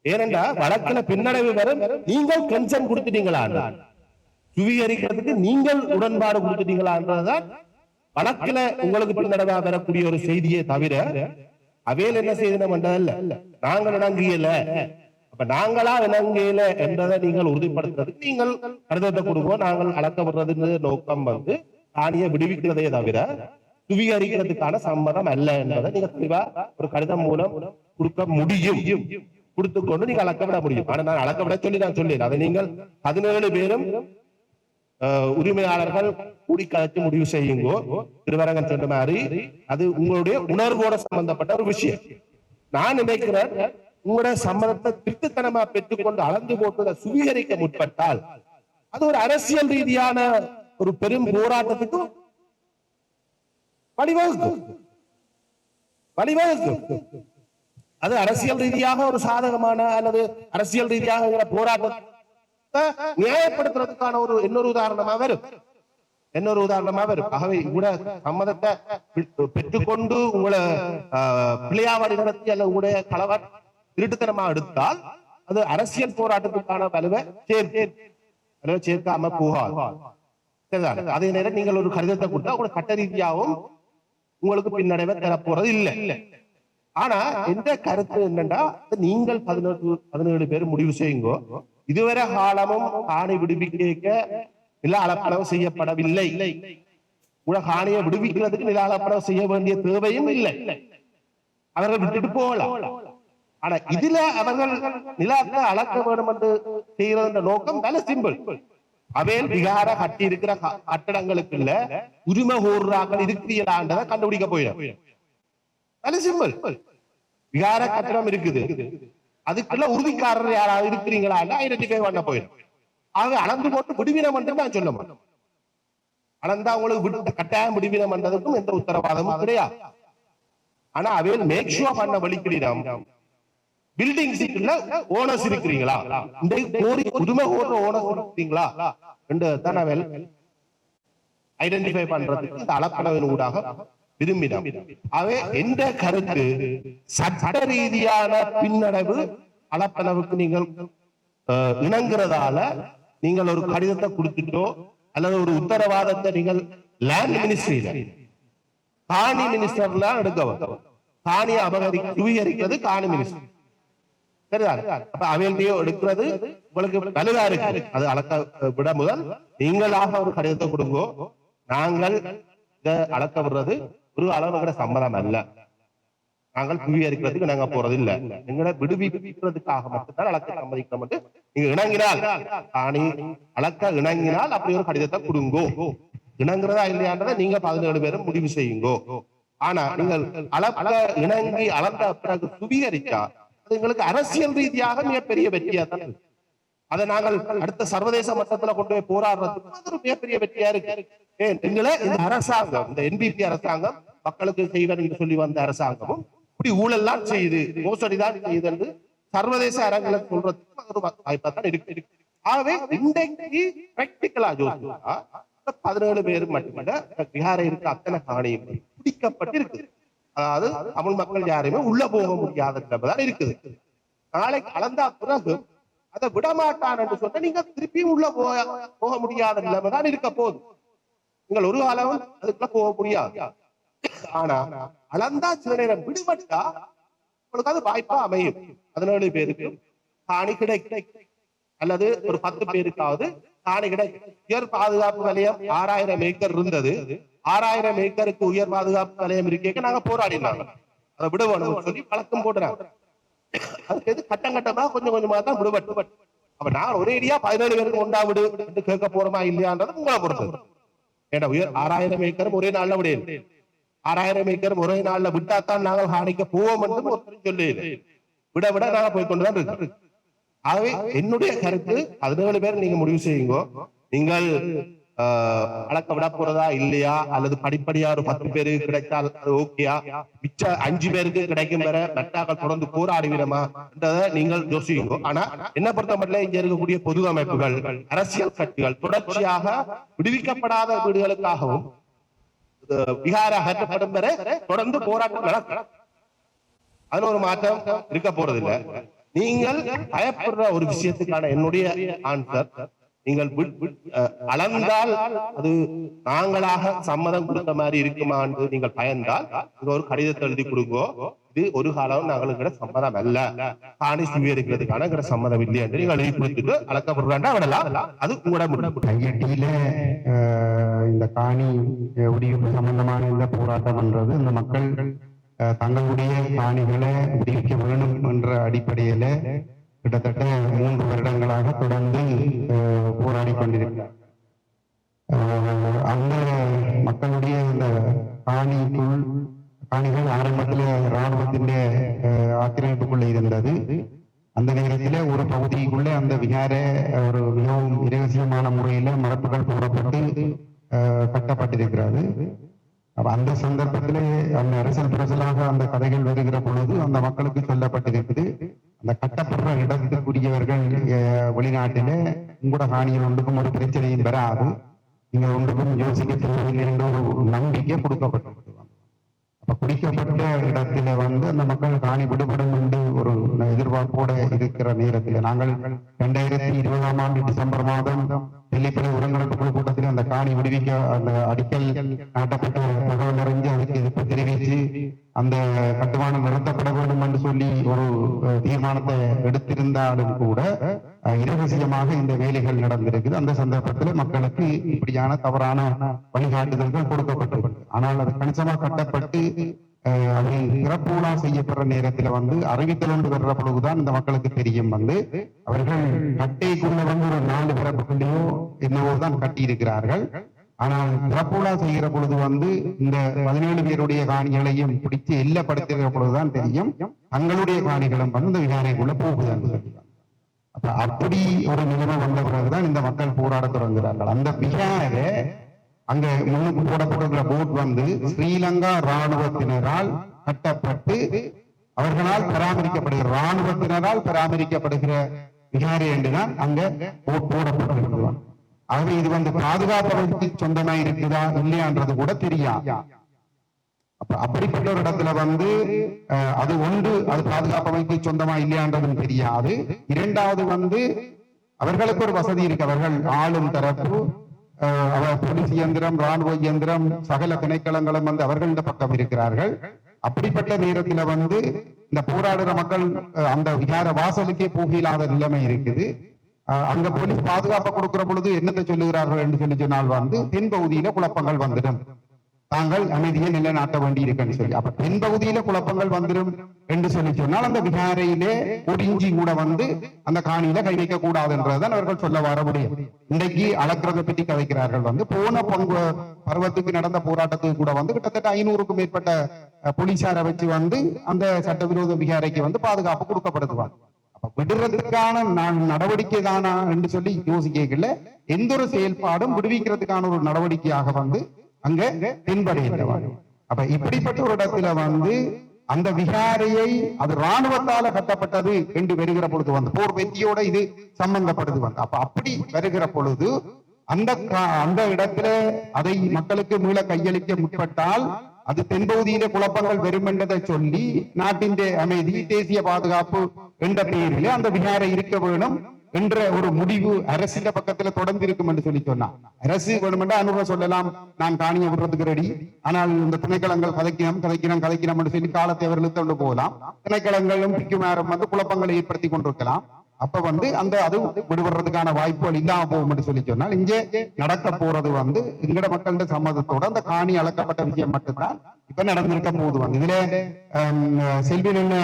ஏனென்றா வழக்கில பின்னடைவு வரும், நீங்கள் கன்சென்ட் கொடுத்துட்டீங்களா, சுவீகரிக்கிறதுக்கு நீங்கள் உடன்பாடு கொடுத்துட்டீங்களான்றதுதான் வழக்கில உங்களுக்கு பின்னடைவா வரக்கூடிய ஒரு செய்தியை தவிர அவையில் என்ன செய்யணும் நாங்கள் இணங்கியல, அப்ப நாங்களா இணங்கியல என்றதை நீங்கள் உறுதிப்படுத்துறதுக்கு நீங்கள் கருதத்தை கொடுப்போம். நாங்கள் அளக்கப்படுறது நோக்கம் காணியை விடுவிக்கிறதே தவிர சுவீகரிக்கிறதுக்கான சம்மதம் அல்ல என்பதை நீங்க தெளிவா ஒரு கடிதம் மூலம் கொடுக்க முடியும், கொடுத்துக்கொண்டு நீங்க அளக்கப்பட முடியும். ஆனா நான் அளக்கப்பட சொல்லி நான் சொல்லேன், அதை நீங்கள் 17 பேரும் உரிமையாளர்கள் கூடி கலைச்சு முடிவு செய்யுங்கோ. திருவரங்கன் சொன்ன மாதிரி அது உங்களுடைய உணர்வோட சம்பந்தப்பட்ட ஒரு விஷயம். நான் நினைக்கிறேன் உங்களுடைய சம்மதத்தை திருட்டுத்தனமா பெற்றுக்கொண்டு அளந்து போட்டு சுவீகரிக்க முற்பட்டால் அது ஒரு அரசியல் ரீதியான ஒரு பெரும் போராட்டத்துக்கு வழிவகுக்கும். அது அரசியல் ரீதியாக ஒரு சாதகமான அல்லது அரசியல் ரீதியாக போராட்டத்தை நியாயப்படுத்துறதுக்கான ஒரு இன்னொரு உதாரணமா வரும். ஆகவே உங்களோட சம்மதத்தை பெற்றுக்கொண்டு உங்களை பிள்ளையாவாடி நடத்தி அல்ல உங்களுடைய கலவர் திருட்டுத்தனமா எடுத்தால் அது அரசியல் போராட்டத்துக்கான வலுவை சேர்க்காம போகாது. அதே நேரம் நீங்கள் ஒரு கடிதத்தை கொடுத்தா உங்களோட சட்ட ரீதியாகவும் உங்களுக்கு பின்னடைவை தரப்போறது இல்லை. ஆனா எந்த கருத்து என்னன்னா, நீங்கள் 17 பேர் முடிவு செய்யுங்கோ. இதுவரை காலமும் காணி விடுவிக்க நில அளப்பளவு செய்யப்படவில்லை. காணியை விடுவிக்கிறதுக்கு நில அளப்பளவு செய்ய வேண்டிய தேவையும் இல்லை. அவர்கள் விட்டுட்டு போகலாம். ஆனா இதுல அவர்கள் நிலத்தை அளக்க வேண்டும் என்று செய்யற நோக்கம் நல்ல சிம்பிள். அவையில் விகார கட்டி இருக்கிற கட்டடங்களுக்குள்ள உரிமை கோர்றாக்கள் இருக்கிறீங்களான்றதை கண்டுபிடிக்க போயிடும். நல்ல சிம்பிள். விகார கட்டடம் இருக்குது, அதுக்குள்ள உறுதிக்காரர் யாராவது இருக்கிறீங்களா ஐடென்டிஃபை பண்ண போயிடும். ஆக அளந்து போட்டு விடுவினம் என்று நான் சொல்ல மாட்டேன். அளந்தா உங்களுக்கு கட்டாயம் விடுவினம் பண்றதுக்கும் எந்த உத்தரவாதமும் கிடையாது. ஆனா அவையில் மேக் ஷூர் பண்ண வழிக்கிறோம். பில்டிங்ஸ்க்குள்ள ஓனர்ஸ் இருக்கிறீங்களா, இந்த உரிமை கோர்ற ஓனர்ஸ் இருக்கிறீங்களா என்று தான் அவையில் ஐடென்டிஃபை பண்றதுக்கு இந்த அளப்பளவின் ஊடாக விரும்பினோம். அவை எந்த கருத்து சட்ட ரீதியான பின்னடைவு அளப்பளவுக்கு நீங்கள் இணங்குறதால நீங்கள் ஒரு கடிதத்தை கொடுத்துட்டோ அல்லது ஒரு உத்தரவாதத்தை நீங்கள் லேண்ட் மினிஸ்ட்ரியில காணி மினிஸ்டர்ல எடுக்க காணியை சுவீகரிக்கிறது காணி மினிஸ்டர். சரிதான். அப்ப அவையிலேயோ எடுக்கிறது உங்களுக்கு வலுவா இருக்கு. அது அளக்க விட முதல் நீங்களாக ஒரு கடிதத்தை கொடுங்கோ. நாங்கள் இதை அளக்க விடுறது ஒரு அளவுகிற சம்மதம் அல்ல. நாங்கள் சுவீகரிக்கிறதுக்கு நாங்க போறது இல்ல. எங்களை விடுவிக்கிறதுக்காக மட்டும்தான் அளக்க சம்மதிக்கிறோம் என்று நீங்க இணங்கினால், காணி அளக்க இணங்கினால் அப்படி ஒரு கடிதத்தை கொடுங்கோ. இணங்குறதா இல்லையான்றதை நீங்க 17 பேரும் முடிவு செய்யுங்கோ. ஆனா நீங்கள் அளக்க இணங்கி அளந்த பிறகு சுவீகரிச்சா அது எங்களுக்கு அரசியல் ரீதியாக மிகப்பெரிய வெற்றியா தான் இருக்கு. அதை நாங்கள் அடுத்த சர்வதேச மட்டத்துல கொண்டு போய் போராடுறதுக்கு அது ஒரு மிகப்பெரிய வெற்றியா இருக்கு. எங்களை இந்த அரசாங்கம், இந்த NPP அரசாங்கம் மக்களுக்கு செய்வர் என்று சொல்லி வந்த அரசாங்கமும் இப்படி ஊழல்லாம் செய்யுது, மோசடிதான் செய்யுது என்று சர்வதேச அரங்களை சொல்றதுக்கு அது ஒரு வாய்ப்பா தான் இருக்கு. ஆகவே இன்றைக்கு பிராக்டிகலா ஜோசியா 17 பேர் மட்டுமல்ல பிகார இருக்க அத்தனை காணியும் பிடிக்கப்பட்டு இருக்குது. அதாவது தமிழ் மக்கள் யாருமே உள்ள போக முடியாத நிலைமைதான் இருக்குது. நாளைக்கு அளந்தா பிறகு அதை விடமாட்டான் என்று சொன்னா நீங்க திருப்பியும் உள்ள போக முடியாத நிலைமைதான் இருக்க போகுது. நீங்கள் ஒரு காலம் அதுக்குள்ள போக முடியாது. ஆனா அளந்தா சில நேரம் விடுபட்டா உங்களுக்கு அது வாய்ப்பா அமையும். 17 பேருக்கு காணி கிடைக்கும் அல்லது ஒரு 10 பேருக்காவது காணி கிடைக்கும். உயர் பாதுகாப்பு வலயம் 6000 ஏக்கர் இருந்தது. 6000 ஏக்கருக்கு உயர் பாதுகாப்பு வலயம் இருக்கேன் நாங்க போராடினாங்க. அதை விடுவோம் சொல்லி பழக்கம் போடுறாங்க. அதுக்கு எது கட்டம் கட்டமா கொஞ்சம் கொஞ்சமா தான் விடுபட்டு. அப்ப நான் ஒரேடியா 17 பேருக்கு ஒண்டா விடு என்று கேட்க போறோமா இல்லையான்றது உங்களை பொறுத்தது. ஏன்னா உயர் 6000 ஏக்கரும் ஒரே நாள்ல விட 6000 ஏக்கரும் ஒரே நாள்ல விட்டாத்தான் நாங்கள் காணிக்க போவோம் என்று ஒருத்தரும் சொல்லி விட விட நாங்க போய்கொண்டுதான் இருக்கோம். ஆகவே என்னுடைய கருத்து 17 பேர் நீங்க முடிவு செய்யுங்க. நீங்கள் அளக்க விட போறதா இல்லையா, அல்லது படிப்படியா ஒரு 10 பேருக்கு கிடைத்தால் அது ஓகேயா, மிச்ச 5 பேருக்கு கிடைக்கும் வர மெட்டாக்கள் தொடர்ந்து போராடுவீரமா என்றதை நீங்கள் யோசிங்க. ஆனா என்ன பொறுத்த மட்டும் இங்க இருக்கக்கூடிய பொது அமைப்புகள், அரசியல் கட்சிகள் தொடர்ச்சியாக விடுவிக்கப்படாத வீடுகளுக்காகவும் விகார அகற்றப்படும் வரை தொடர்ந்து போராட்டம் நடக்கும். அதுல ஒரு மாற்றம் இருக்க போறதில்லை. நீங்கள் பயப்படுற ஒரு விஷயத்துக்கான என்னுடைய ஆன்சர், நீங்கள் அளந்தால் அது நாங்களாக சம்மதம் கொடுத்த மாதிரி இருக்குமா என்று நீங்கள் பயந்தால் ஒரு கடிதத்தை எழுதி கொடுங்கோ. இது ஒரு காலம் நாங்களுக்கு சம்மதம் அல்ல, காணி சுவீகரிக்கிறதுக்கான சம்மதம் இல்லை என்று நீங்கள் எழுதி கொடுத்துட்டு அளக்கப்படுறாண்டா விடலாம். அது உங்களோட கையெட்டியில இந்த காணி உரிமை சம்பந்தமான இந்த போராட்டம் பண்றது இந்த மக்கள் தங்களுடைய காணிகளை விடுவிக்க வேணும் என்ற அடிப்படையில கிட்டத்தட்ட 3 வருடங்களாக தொடர்ந்து போராடி கொண்டிருக்கிறார். அந்த மக்களுடைய இந்த காணிகள் ஆரம்பத்தில் இராணுவத்தின் ஆக்கிரமிப்புக்குள்ள இருந்தது. அந்த நேரத்தில் ஒரு பகுதிக்குள்ள அந்த விகார ஒரு மிகவும் இரகசியமான முறையில மரப்புகள் போடப்பட்டு கட்டப்பட்டிருக்கிறது. அந்த சந்தர்ப்பத்திலே அந்த அரசியல் புரசலாக அந்த கதைகள் வருகிற பொழுது அந்த மக்களுக்கு சொல்லப்பட்டிருக்குது, அந்த கட்டப்படுற இடத்துக்குரியவர்கள் வெளிநாட்டிலே உங்களோட காணியில் ஒன்றுக்கும் ஒரு பிரச்சனையும் வராது, நீங்க ஒன்றுக்கும் யோசிக்க தேவையில்லை என்ற ஒரு நம்பிக்கை கொடுக்கப்பட்டிருக்குது. அப்ப குடிக்கப்பட்ட இடத்துல அந்த மக்கள் காணி விடுபடும் என்று ஒரு எதிர்பார்ப்போட இருக்கிற நேரத்தில் நாங்கள் 2020ஆம் ஆண்டு டிசம்பர் மாதம் டெல்லிப்படை ஒருங்கிணைப்பு குழு கூட்டத்தில் அந்த காணி விடுவிக்க அந்த அடிக்கல் நாட்டப்பட்ட தகவல் அறிஞ்சு அதுக்கு அந்த கட்டுமானம் நிறுத்தப்பட வேண்டும் என்று சொல்லி ஒரு தீர்மானத்தை எடுத்திருந்தாலும் கூட இரகசியமாக இந்த வேலைகள் நடந்திருக்குது. அந்த சந்தர்ப்பத்தில் மக்களுக்கு இப்படியான தவறான வழிகாட்டுதல்கள் கொடுக்கப்பட்டிருக்கு. ஆனால் அது கணிசமாக கட்டப்பட்டு அது சிறப்புலா செய்யப்படுற நேரத்துல அறிவித்தல் ஒன்று வர்ற பொழுதுதான் இந்த மக்களுக்கு தெரியும் அவர்கள் கட்டைக்குள்ள ஒரு 4 பிறப்புகளையோ என்னவோ தான் கட்டி இருக்கிறார்கள். ஆனால் சிறப்புலா செய்கிற பொழுது இந்த 17 பேருடைய காணிகளையும் பிடித்து எல்லப்படுத்துகிற பொழுதுதான் தெரியும் தங்களுடைய காணிகளும் இந்த விகாரைக்குள்ள போகுதுன்னு சொல்லிதான். அப்ப அப்படி ஒரு நிலைமை வந்த பிறகுதான் இந்த மக்கள் போராட தொடங்குகிறார்கள். அந்த விகாரை அங்க முன்னுக்கு போடப்படுகிற போட் ஸ்ரீலங்கா இராணுவத்தினரால் கட்டப்பட்டு அவர்களால் பராமரிக்கப்படுகிற விகாரை என்றுதான் அங்க போட் போடப்பட்டிருக்கிறார். ஆகவே இது பாதுகாப்பு சொந்தமா இருக்குதா இல்லையான்றது கூட தெரியாது. அப்ப அப்படிப்பட்ட ஒரு இடத்துல அது ஒன்று அது பாதுகாப்பு அமைப்பு சொந்தமா இல்லையான்றதும் தெரியாது. இரண்டாவது அவர்களுக்கு ஒரு வசதி இருக்கு. அவர்கள் ஆளும் தரப்பு போலீஸ் இயந்திரம், ராணுவ இயந்திரம், சகல திணைக்களங்களும் அவர்கள பக்கம் இருக்கிறார்கள். அப்படிப்பட்ட நேரத்துல இந்த போராடுற மக்கள் அந்த விகார வாசலுக்கே போகலாத நிலைமை இருக்குது. அங்க போலீஸ் பாதுகாப்பு கொடுக்கிற பொழுது என்னத்தை சொல்லுகிறார்கள் என்று சொல்லி சொன்னால் தென் பகுதியில குழப்பங்கள் வந்துடும், தாங்கள் அமைதியை நிலைநாட்ட வேண்டி இருக்குன்னு சொல்லி. அப்ப தென் பகுதியில குழப்பங்கள் வந்துடும் என்று சொல்லி சொன்னால் அந்த விகாரையிலே ஒரு இஞ்சி கூட அந்த காணியில கை வைக்க கூடாதுன்றதுதான் அவர்கள் சொல்ல வர முடியும். இன்றைக்கு அளக்கிறத பற்றி கதைக்கிறார்கள். போன பருவத்துக்கு நடந்த போராட்டத்துக்கு கூட கிட்டத்தட்ட 500க்கும் மேற்பட்ட போலீசாரை வச்சு அந்த சட்டவிரோத விகாரைக்கு பாதுகாப்பு கொடுக்கப்படுதுவாங்க. அப்ப விடுறதுக்கான நடவடிக்கை தானா என்று சொல்லி யோசிக்கல. எந்த ஒரு செயல்பாடும் விடுவிக்கிறதுக்கான ஒரு நடவடிக்கையாக அங்க தென்படுகின்றவாங்க. அப்ப இப்படிப்பட்ட ஒரு இடத்துல அந்த விகாரையை அது இராணுவத்தால கட்டப்பட்டது என்று வருகிற பொழுது போர் வெற்றியோட இது சம்பந்தப்படுது அப்ப அப்படி வருகிற பொழுது அந்த இடத்துல அதை மக்களுக்கு மீள கையளிக்க முற்பட்டால் அது தென்பகுதியில குழப்பங்கள் வரும் என்றதை சொல்லி நாட்டின் அமைதி, தேசிய பாதுகாப்பு என்ற பெயரிலே அந்த விகாரை இருக்க வேணும் என்ற ஒரு முடிவு அரசின் பக்கத்துல தொடர்ந்து இருக்கும் என்று சொல்லி சொன்னா, அரசு வேணுமென்றா அனுபவ சொல்லலாம், நான் காணியை விடுறதுக்கு ரெடி, ஆனால் இந்த திணைக்களங்கள் கதைக்கணும் என்று சொல்லி காலத்தை அவர்கள் கொண்டு போகலாம். திணைக்களங்களும் பிக்குமாரும் குழப்பங்களை ஏற்படுத்தி கொண்டிருக்கலாம். அப்ப அந்த அது விடுபடுறதுக்கான வாய்ப்புகள் இல்லாம போகும் என்று சொல்லி சொன்னால் இங்கே நடக்க போறது எங்கட மக்களின் சம்மதத்தோட அந்த காணி அளக்கப்பட்ட விஷயம் மட்டும்தான் இப்ப நடந்திருக்க போகுது. இதுல செல்வி என்ன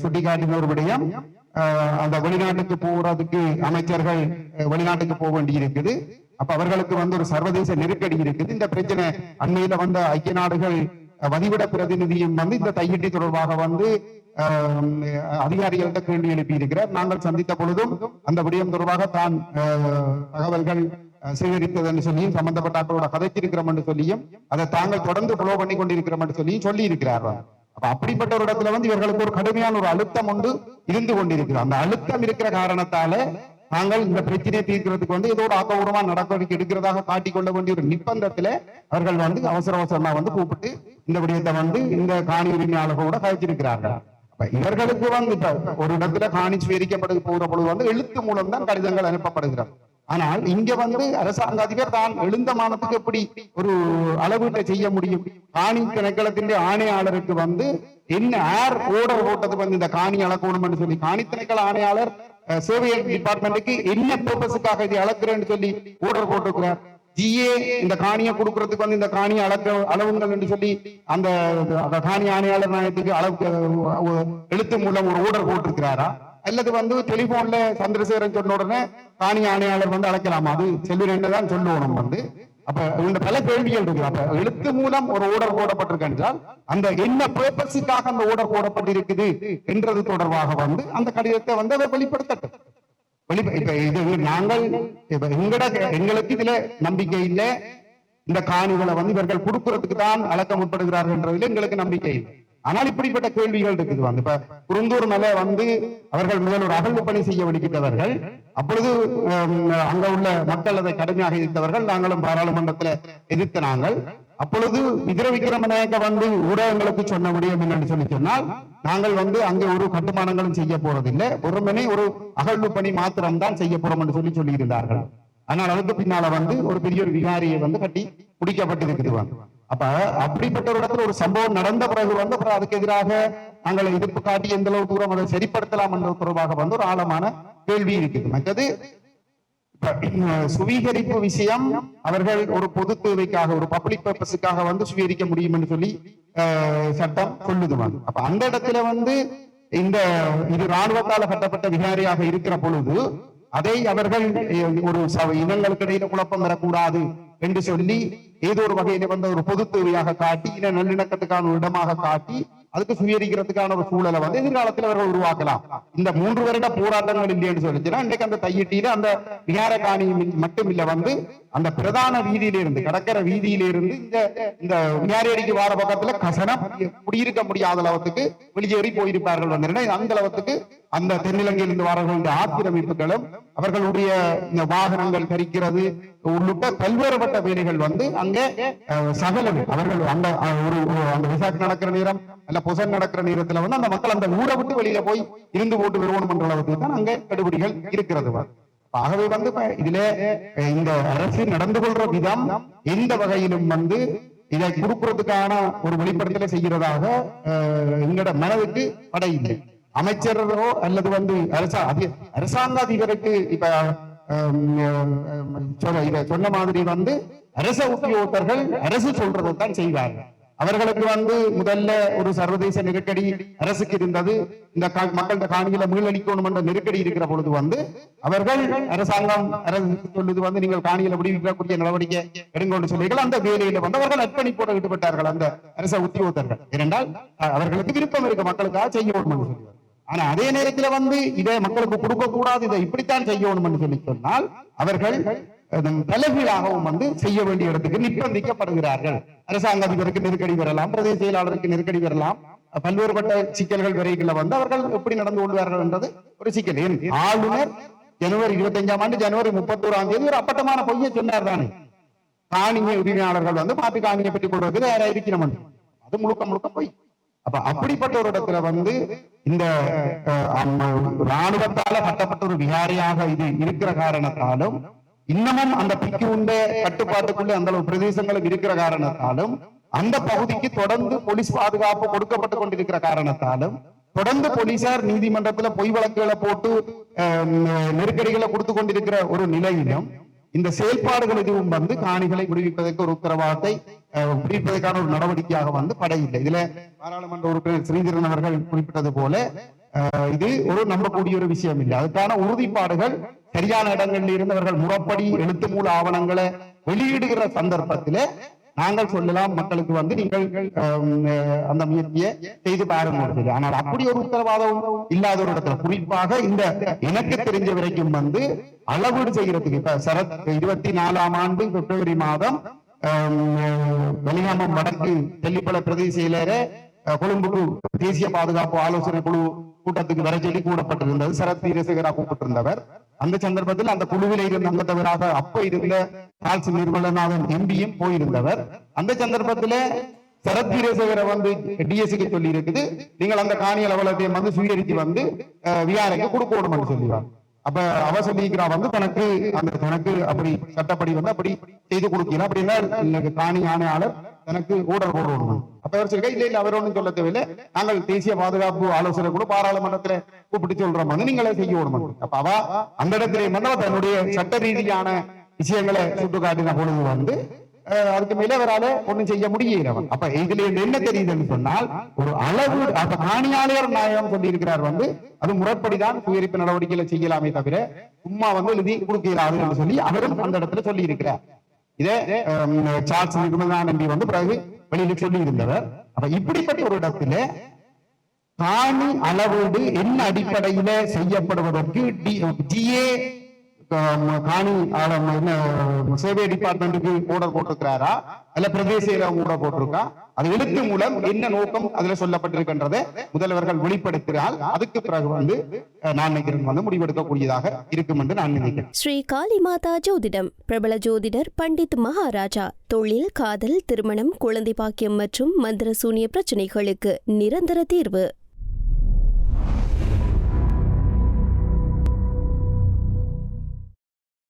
சுட்டிக்காட்டின ஒரு விடயம், அந்த வெளிநாட்டுக்கு போறதுக்கு அமைச்சர்கள் வெளிநாட்டுக்கு போக வேண்டி இருக்குது. அப்ப அவர்களுக்கு ஒரு சர்வதேச நெருக்கடி இருக்குது. இந்த பிரச்சனை அண்மையில ஐக்கிய நாடுகள் வதிவிட பிரதிநிதியும் இந்த தையிட்டி தொடர்பாக அதிகாரிகள்கிட்ட கேள்வி எழுப்பி இருக்கிறார். நாங்கள் சந்தித்த பொழுதும் அந்த விடயம் தொடர்பாக தான் தகவல்கள் சேகரித்தது என்று சொல்லியும் சம்பந்தப்பட்ட கதைச்சிருக்கிறோம் என்று சொல்லியும் அதை தாங்கள் தொடர்ந்து ஃபாலோ பண்ணி கொண்டிருக்கிறோம் என்று சொல்லியும் சொல்லி இருக்கிறார்கள். அப்ப அப்படிப்பட்ட ஒரு இடத்துல இவர்களுக்கு ஒரு கடுமையான ஒரு அழுத்தம் இருந்து கொண்டிருக்கிறது. அந்த அழுத்தம் இருக்கிற காரணத்தால நாங்கள் இந்த பிரச்சனையை தீர்க்கிறதுக்கு இதோட ஆக்கப்பூர்வமா நடவடிக்கை எடுக்கிறதாக காட்டிக்கொள்ள வேண்டிய ஒரு நிர்பந்தத்துல அவர்கள் அவசரமா கூப்பிட்டு இந்த விடயத்தை இந்த காணி உரிமையாளர்களோட கழிச்சிருக்கிறார்கள். அப்ப இவர்களுக்கு இப்ப ஒரு இடத்துல காணி சுவீகரிக்கப்பட்டு போகிற பொழுது எழுத்து மூலம் தான் கடிதங்கள் அனுப்பப்படுகிறது. ஆனால் இங்க அரசாங்க அதிபர் தான் எழுந்தமானத்துக்கு எப்படி ஒரு அளவீட்டை செய்ய முடியும்? காணி திணைக்களத்தின் ஆணையாளருக்கு என்ன ஆர் ஓர்டர் போட்டது இந்த காணி அளக்கணும் என்று சொல்லி காணி திணைக்கள ஆணையாளர் சேவையல் டிபார்ட்மெண்ட்டுக்கு என்ன பர்பஸுக்காக இதை அளக்குறேன்னு சொல்லி ஓர்டர் போட்டிருக்கிறார். ஜிஏ இந்த காணியை கொடுக்கறதுக்கு இந்த காணி அளவுங்கள் என்று சொல்லி அந்த காணி ஆணையாளர் நாயத்துக்கு அளவு எழுத்து மூலம் ஒரு ஓர்டர் போட்டிருக்கிறாரா? அல்லது டெலிபோன்ல சந்திரசேகரன் சொன்ன உடனே காணி ஆணையாளர் அழைக்கலாமா? அது செல்லுதான் சொல்லுவோம். அப்ப இந்த பல கேள்விகள் இருக்கு. அப்ப எழுத்து மூலம் ஒரு ஓர்டர் போடப்பட்டிருக்கு என்றால் அந்த என்ன பர்பஸுக்காக அந்த ஓர்டர் போடப்பட்டிருக்குது என்றது தொடர்பாக அந்த கடிதத்தை அதை வெளிப்படுத்தட்டும். இப்ப இது நாங்கள் எங்களுக்கு இதுல நம்பிக்கை இல்லை. இந்த காணிகளை இவர்கள் கொடுக்கறதுக்கு தான் அளக்க முற்படுகிறார்கள் என்றதுல எங்களுக்கு நம்பிக்கை இல்லை. ஆனால் இப்படிப்பட்ட கேள்விகள் இருக்குது. இப்ப குருந்தூர் மேல அவர்கள் முதல் ஒரு அகழ்வு பணி செய்ய வெளிக்கிட்டவர்கள், அப்பொழுது அங்க உள்ள மக்கள் அதை கடுமையாக எதிர்த்தவர்கள், நாங்களும் பாராளுமன்றத்துல எதிர்த்த நாங்கள். அப்பொழுது விக்ரமநாயக்க ஊடகங்களுக்கு சொன்ன முடியும் என்னன்னு சொல்லி சொன்னால், நாங்கள் அங்கே ஒரு கட்டுமானங்களும் செய்ய போறதில்லை, ஒருமனே ஒரு அகழ்வு பணி மாத்திரம்தான் செய்ய போறோம் என்று சொல்லி இருந்தார்கள். ஆனால் அதுக்கு பின்னால ஒரு பெரிய ஒரு விகாரியை கட்டி முடிக்கப்பட்டிருக்குது. அப்ப அப்படிப்பட்ட ஒரு இடத்துல ஒரு சம்பவம் நடந்த பிறகு வந்து அப்புறம் அதுக்கு எதிராக நாங்கள் எதிர்ப்பு காட்டி எந்த அளவு தூரம் அதை சரிப்படுத்தலாம் என்ற தொடர்பாக வந்து ஒரு ஆழமான கேள்வி இருக்குது. மற்றது சுவீகரிப்பு விஷயம் அவர்கள் ஒரு பொது தேவைக்காக ஒரு பப்ளிக் பர்பஸுக்காக வந்து சுவீகரிக்க முடியும் என்று சொல்லி சட்டம் சொல்லுதுவாங்க. அப்ப அந்த இடத்துல வந்து இது இராணுவத்தால் கட்டப்பட்ட விகாரியாக இருக்கிற பொழுது அதை அவர்கள் ஒரு இனங்களுக்கு இடையில குழப்பம் வரக்கூடாது என்று சொல்லி ஏதோ ஒரு வகையில வந்து ஒரு பொது தேவையாக காட்டி இன நல்லிணக்கத்துக்கான ஒரு இடமாக காட்டி அதுக்கு சுயரிக்கிறதுக்கான ஒரு சூழலை வந்து எதிர்காலத்தில் அவர்கள் உருவாக்கலாம். இந்த 3 வருட போராட்டங்கள் இல்லைன்னு சொல்லிச்சுன்னா இன்றைக்கு அந்த தையிட்டியில அந்த விகார காணி மட்டும் இல்ல வந்து அந்த பிரதான வீதியிலிருந்து கடற்கரை வீதியிலிருந்து இந்த விகாரியடிக்கு வார பக்கத்துல கசனம் குடியிருக்க முடியாத அளவுக்கு வெளியேறி போயிருப்பார்கள் வந்து அந்த அளவுக்கு அந்த தென்னிலங்கையிலிருந்து வாரர்களுடைய ஆக்கிரமிப்புகளும் அவர்களுடைய இந்த வாகனங்கள் கரிக்கிறது உள்ளிட்ட பல்வேறுபட்ட வேலைகள் வந்து அங்கே சகலமே அவர்கள் அந்த விசாக்கு நடக்கிற நேரம் அல்ல பொசன் நடக்கிற நேரத்துல வந்து அந்த மக்கள் அந்த ஊரை விட்டு வெளியில போய் இருந்து போட்டு வருவோம் என்ற அளவுக்கு தான் அங்கே கடுபிடிகள் இருக்கிறது. ஆகவே வந்து இதுல இந்த அரசு நடந்து கொள்ற விதம் எந்த வகையிலும் வந்து இதை கொடுக்கறதுக்கான ஒரு வெளிப்படுத்தலை செய்கிறதாக எங்களோட மனதுக்கு படையில்லை. அமைச்சரோ அல்லது வந்து அரசாங்க அதிபருக்கு இப்ப சொன்ன மாதிரி வந்து அரச உத்தியோகத்தர்கள் அரசு சொல்றதை தான் செய்வார்கள். அவர்களுக்கு வந்து முதல்ல ஒரு சர்வதேச நெருக்கடி அரசுக்கு இருந்தது. இந்த மக்கள்கிட்ட காணிகளை மீளளிக்கணும் என்ற நெருக்கடி இருக்கிற பொழுது வந்து அவர்கள் அரசாங்கம் அரசு சொல்லுது வந்து நீங்கள் காணிகளை விடுவிக்கக்கூடிய நடவடிக்கை எடுங்கன்னு சொல்லிகள் அந்த வேலையில வந்து அவர்கள் அர்ப்பணிப்போடு ஈடுபட்டார்கள் அந்த அரச உத்தியோகத்தர்கள். ஏனென்றால் அவர்களுக்கு விருப்பம் இருக்கு மக்களுக்காக செய்யணும் என்று சொல்லுவார். ஆனா அதே நேரத்துல வந்து இதை மக்களுக்கு கொடுக்க கூடாது இதை இப்படித்தான் செய்யணும் என்று சொல்லி சொன்னால் அவர்கள் தலைகீழாகவும் வந்து செய்ய வேண்டிய இடத்துக்கு நிர்பந்திக்கப்படுகிறார்கள். அரசாங்க அதிபருக்கு நெருக்கடி வரலாம், பிரதேச செயலாளருக்கு நெருக்கடி வரலாம், பல்வேறுபட்ட சிக்கல்கள் வரைகளை வந்து அவர்கள் எப்படி நடந்து கொள்வார்கள் என்றது ஒரு சிக்கல். ஆளுநர் ஜனவரி 25ஆம் ஆண்டு ஜனவரி 31ஆம் தேதி ஒரு அப்பட்டமான பொய்யை சொன்னார் தானே, காணிய உரிமையாளர்கள் வந்து மாட்டு காணியை பெற்றுக் கொள்வதற்கு தயாராக இருக்கிறோம். அது முழுக்க முழுக்க பொய். அப்ப அப்படிப்பட்ட ஒரு இடத்துல வந்து இந்த இராணுவத்தால கட்டப்பட்ட ஒரு விகாரியாக இது இருக்கிற காரணத்தாலும் இன்னமும் அந்த பிக்கு உண்ட கட்டுப்பாட்டுக்குள்ள அந்த அளவு பிரதேசங்களும் இருக்கிற காரணத்தாலும் அந்த பகுதிக்கு தொடர்ந்து போலீஸ் பாதுகாப்பு கொடுக்கப்பட்டு கொண்டிருக்கிற காரணத்தாலும் தொடர்ந்து போலீசார் நீதிமன்றத்துல பொய் வழக்குகளை போட்டு நெருக்கடிகளை கொடுத்து கொண்டிருக்கிற ஒரு நிலையிலும் இந்த செயல்பாடுகள் எதுவும் வந்து காணிகளை விடுவிப்பதற்கு ஒரு உத்தரவாதத்தை விடுவிப்பதற்கான ஒரு நடவடிக்கையாக வந்து படையில்லை. இதுல பாராளுமன்ற உறுப்பினர் ஸ்ரீதரன் அவர்கள் குறிப்பிட்டது போல இது ஒரு நம்பக்கூடிய ஒரு விஷயம் இல்லை. அதுக்கான உறுதிப்பாடுகள் சரியான இடங்களில் இருந்து அவர்கள் முறைப்படி எழுத்து மூல ஆவணங்களை வெளியிடுகிற சந்தர்ப்பத்திலே நாங்கள் சொல்லலாம் மக்களுக்கு வந்து நீங்கள் அந்த முயற்சியை செய்து பாருங்க. ஆனால் அப்படி ஒரு உத்தரவாதம் இல்லாத ஒரு இடத்துல குறிப்பாக இந்த எனக்கு தெரிஞ்ச வரைக்கும் வந்து அளவீடு செய்யறதுக்கு இப்ப சரத் 24ஆம் ஆண்டு பிப்ரவரி மாதம் வெளியாமம் வடக்கு தெல்லிப்பள பிரதேச செயலரை கொழும்புக்கு தேசிய பாதுகாப்பு ஆலோசனை குழு கூட்டத்துக்கு வர சொல்லி கூடப்பட்டிருந்தது. சரத் வீரசேகரா கூப்பிட்டிருந்தவர். அந்த சந்தர்ப்பத்தில் அந்த குழுவில இருந்த அங்கத்தவராக அப்ப இருந்த சால்ஸ் நிர்மலநாதன் எம்பியும் போயிருந்தவர். அந்த சந்தர்ப்பத்துல சரத் வீரசேகரை வந்து டிஎஸ்சிக்கு சொல்லி இருக்குது, நீங்கள் அந்த காணியல் அவலத்தையும் வந்து சுவீகரித்து வந்து விஆர்ஐக்கு கொடுக்கணும் சொல்லுவாங்க. அப்ப அவ சொல்லிக்கிறா வந்து தனக்கு அப்படி சட்டப்படி வந்து அப்படி செய்து கொடுக்கிறார் அப்படின்னா காணி ஆணையாளர் தனக்கு ஊடல் போடணும். அப்ப அவர் சொல்லிக்க இல்ல அவர் ஒன்றும் சொல்ல தேவையில்லை, நாங்கள் தேசிய பாதுகாப்பு ஆலோசனை கூட பாராளுமன்றத்துல கூப்பிட்டு சொல்றோம் வந்து நீங்களே செய்ய விடணும். அப்ப அவ அந்த இடத்திலே வந்து தன்னுடைய சட்ட ரீதியான விஷயங்களை சுட்டுக்காட்டின பொழுது வந்து அதுக்கு மேல அவரால ஒண்ணும் செய்ய முடியல. அப்ப இதுல என்ன தெரியுதுன்னு சொன்னால் ஒரு அளவு அப்ப காணியாளர் நாயகம் சொல்லி இருக்கிறார் வந்து அது முறைப்படிதான் சுயரிப்பு நடவடிக்கைகளை செய்யலாமே தவிர சும்மா வந்து எழுதி கொடுக்கிறாரு சொல்லி அவரும் அந்த இடத்துல சொல்லி இருக்கிறார். இதே சார்ல்ஸ் நிர்மலநாதன் எம்பி வந்து பிறகு வெளியில சொல்லி இருந்தவர். அப்ப இப்படிப்பட்ட ஒரு இடத்துல காணி அளவீடு என்ன அடிப்படையில செய்யப்படுவதற்கு ஜிஏ காணி சேவை டிபார்ட்மெண்ட்டுக்கு ஆர்டர் போட்டிருக்கிறாரா அல்ல பிரதேச ஆர்டர் போட்டிருக்கா, அது எழுத்து மூலம் என்ன நோக்கம் அதுல சொல்லப்பட்டிருக்கின்றதை முதல்வர்கள் வெளிப்படுத்தினால் அதுக்கு பிறகு வந்து நான் நினைக்கிறேன் வந்து முடிவெடுக்கக்கூடியதாக இருக்கும் என்று நான் நினைக்கிறேன். ஸ்ரீ காளிமாதா ஜோதிடம் பிரபல ஜோதிடர் பண்டித் மகாராஜா. தொழில், காதல், திருமணம், குழந்தை பாக்கியம் மற்றும் மந்திர சூனிய பிரச்சனைகளுக்கு நிரந்தர தீர்வு.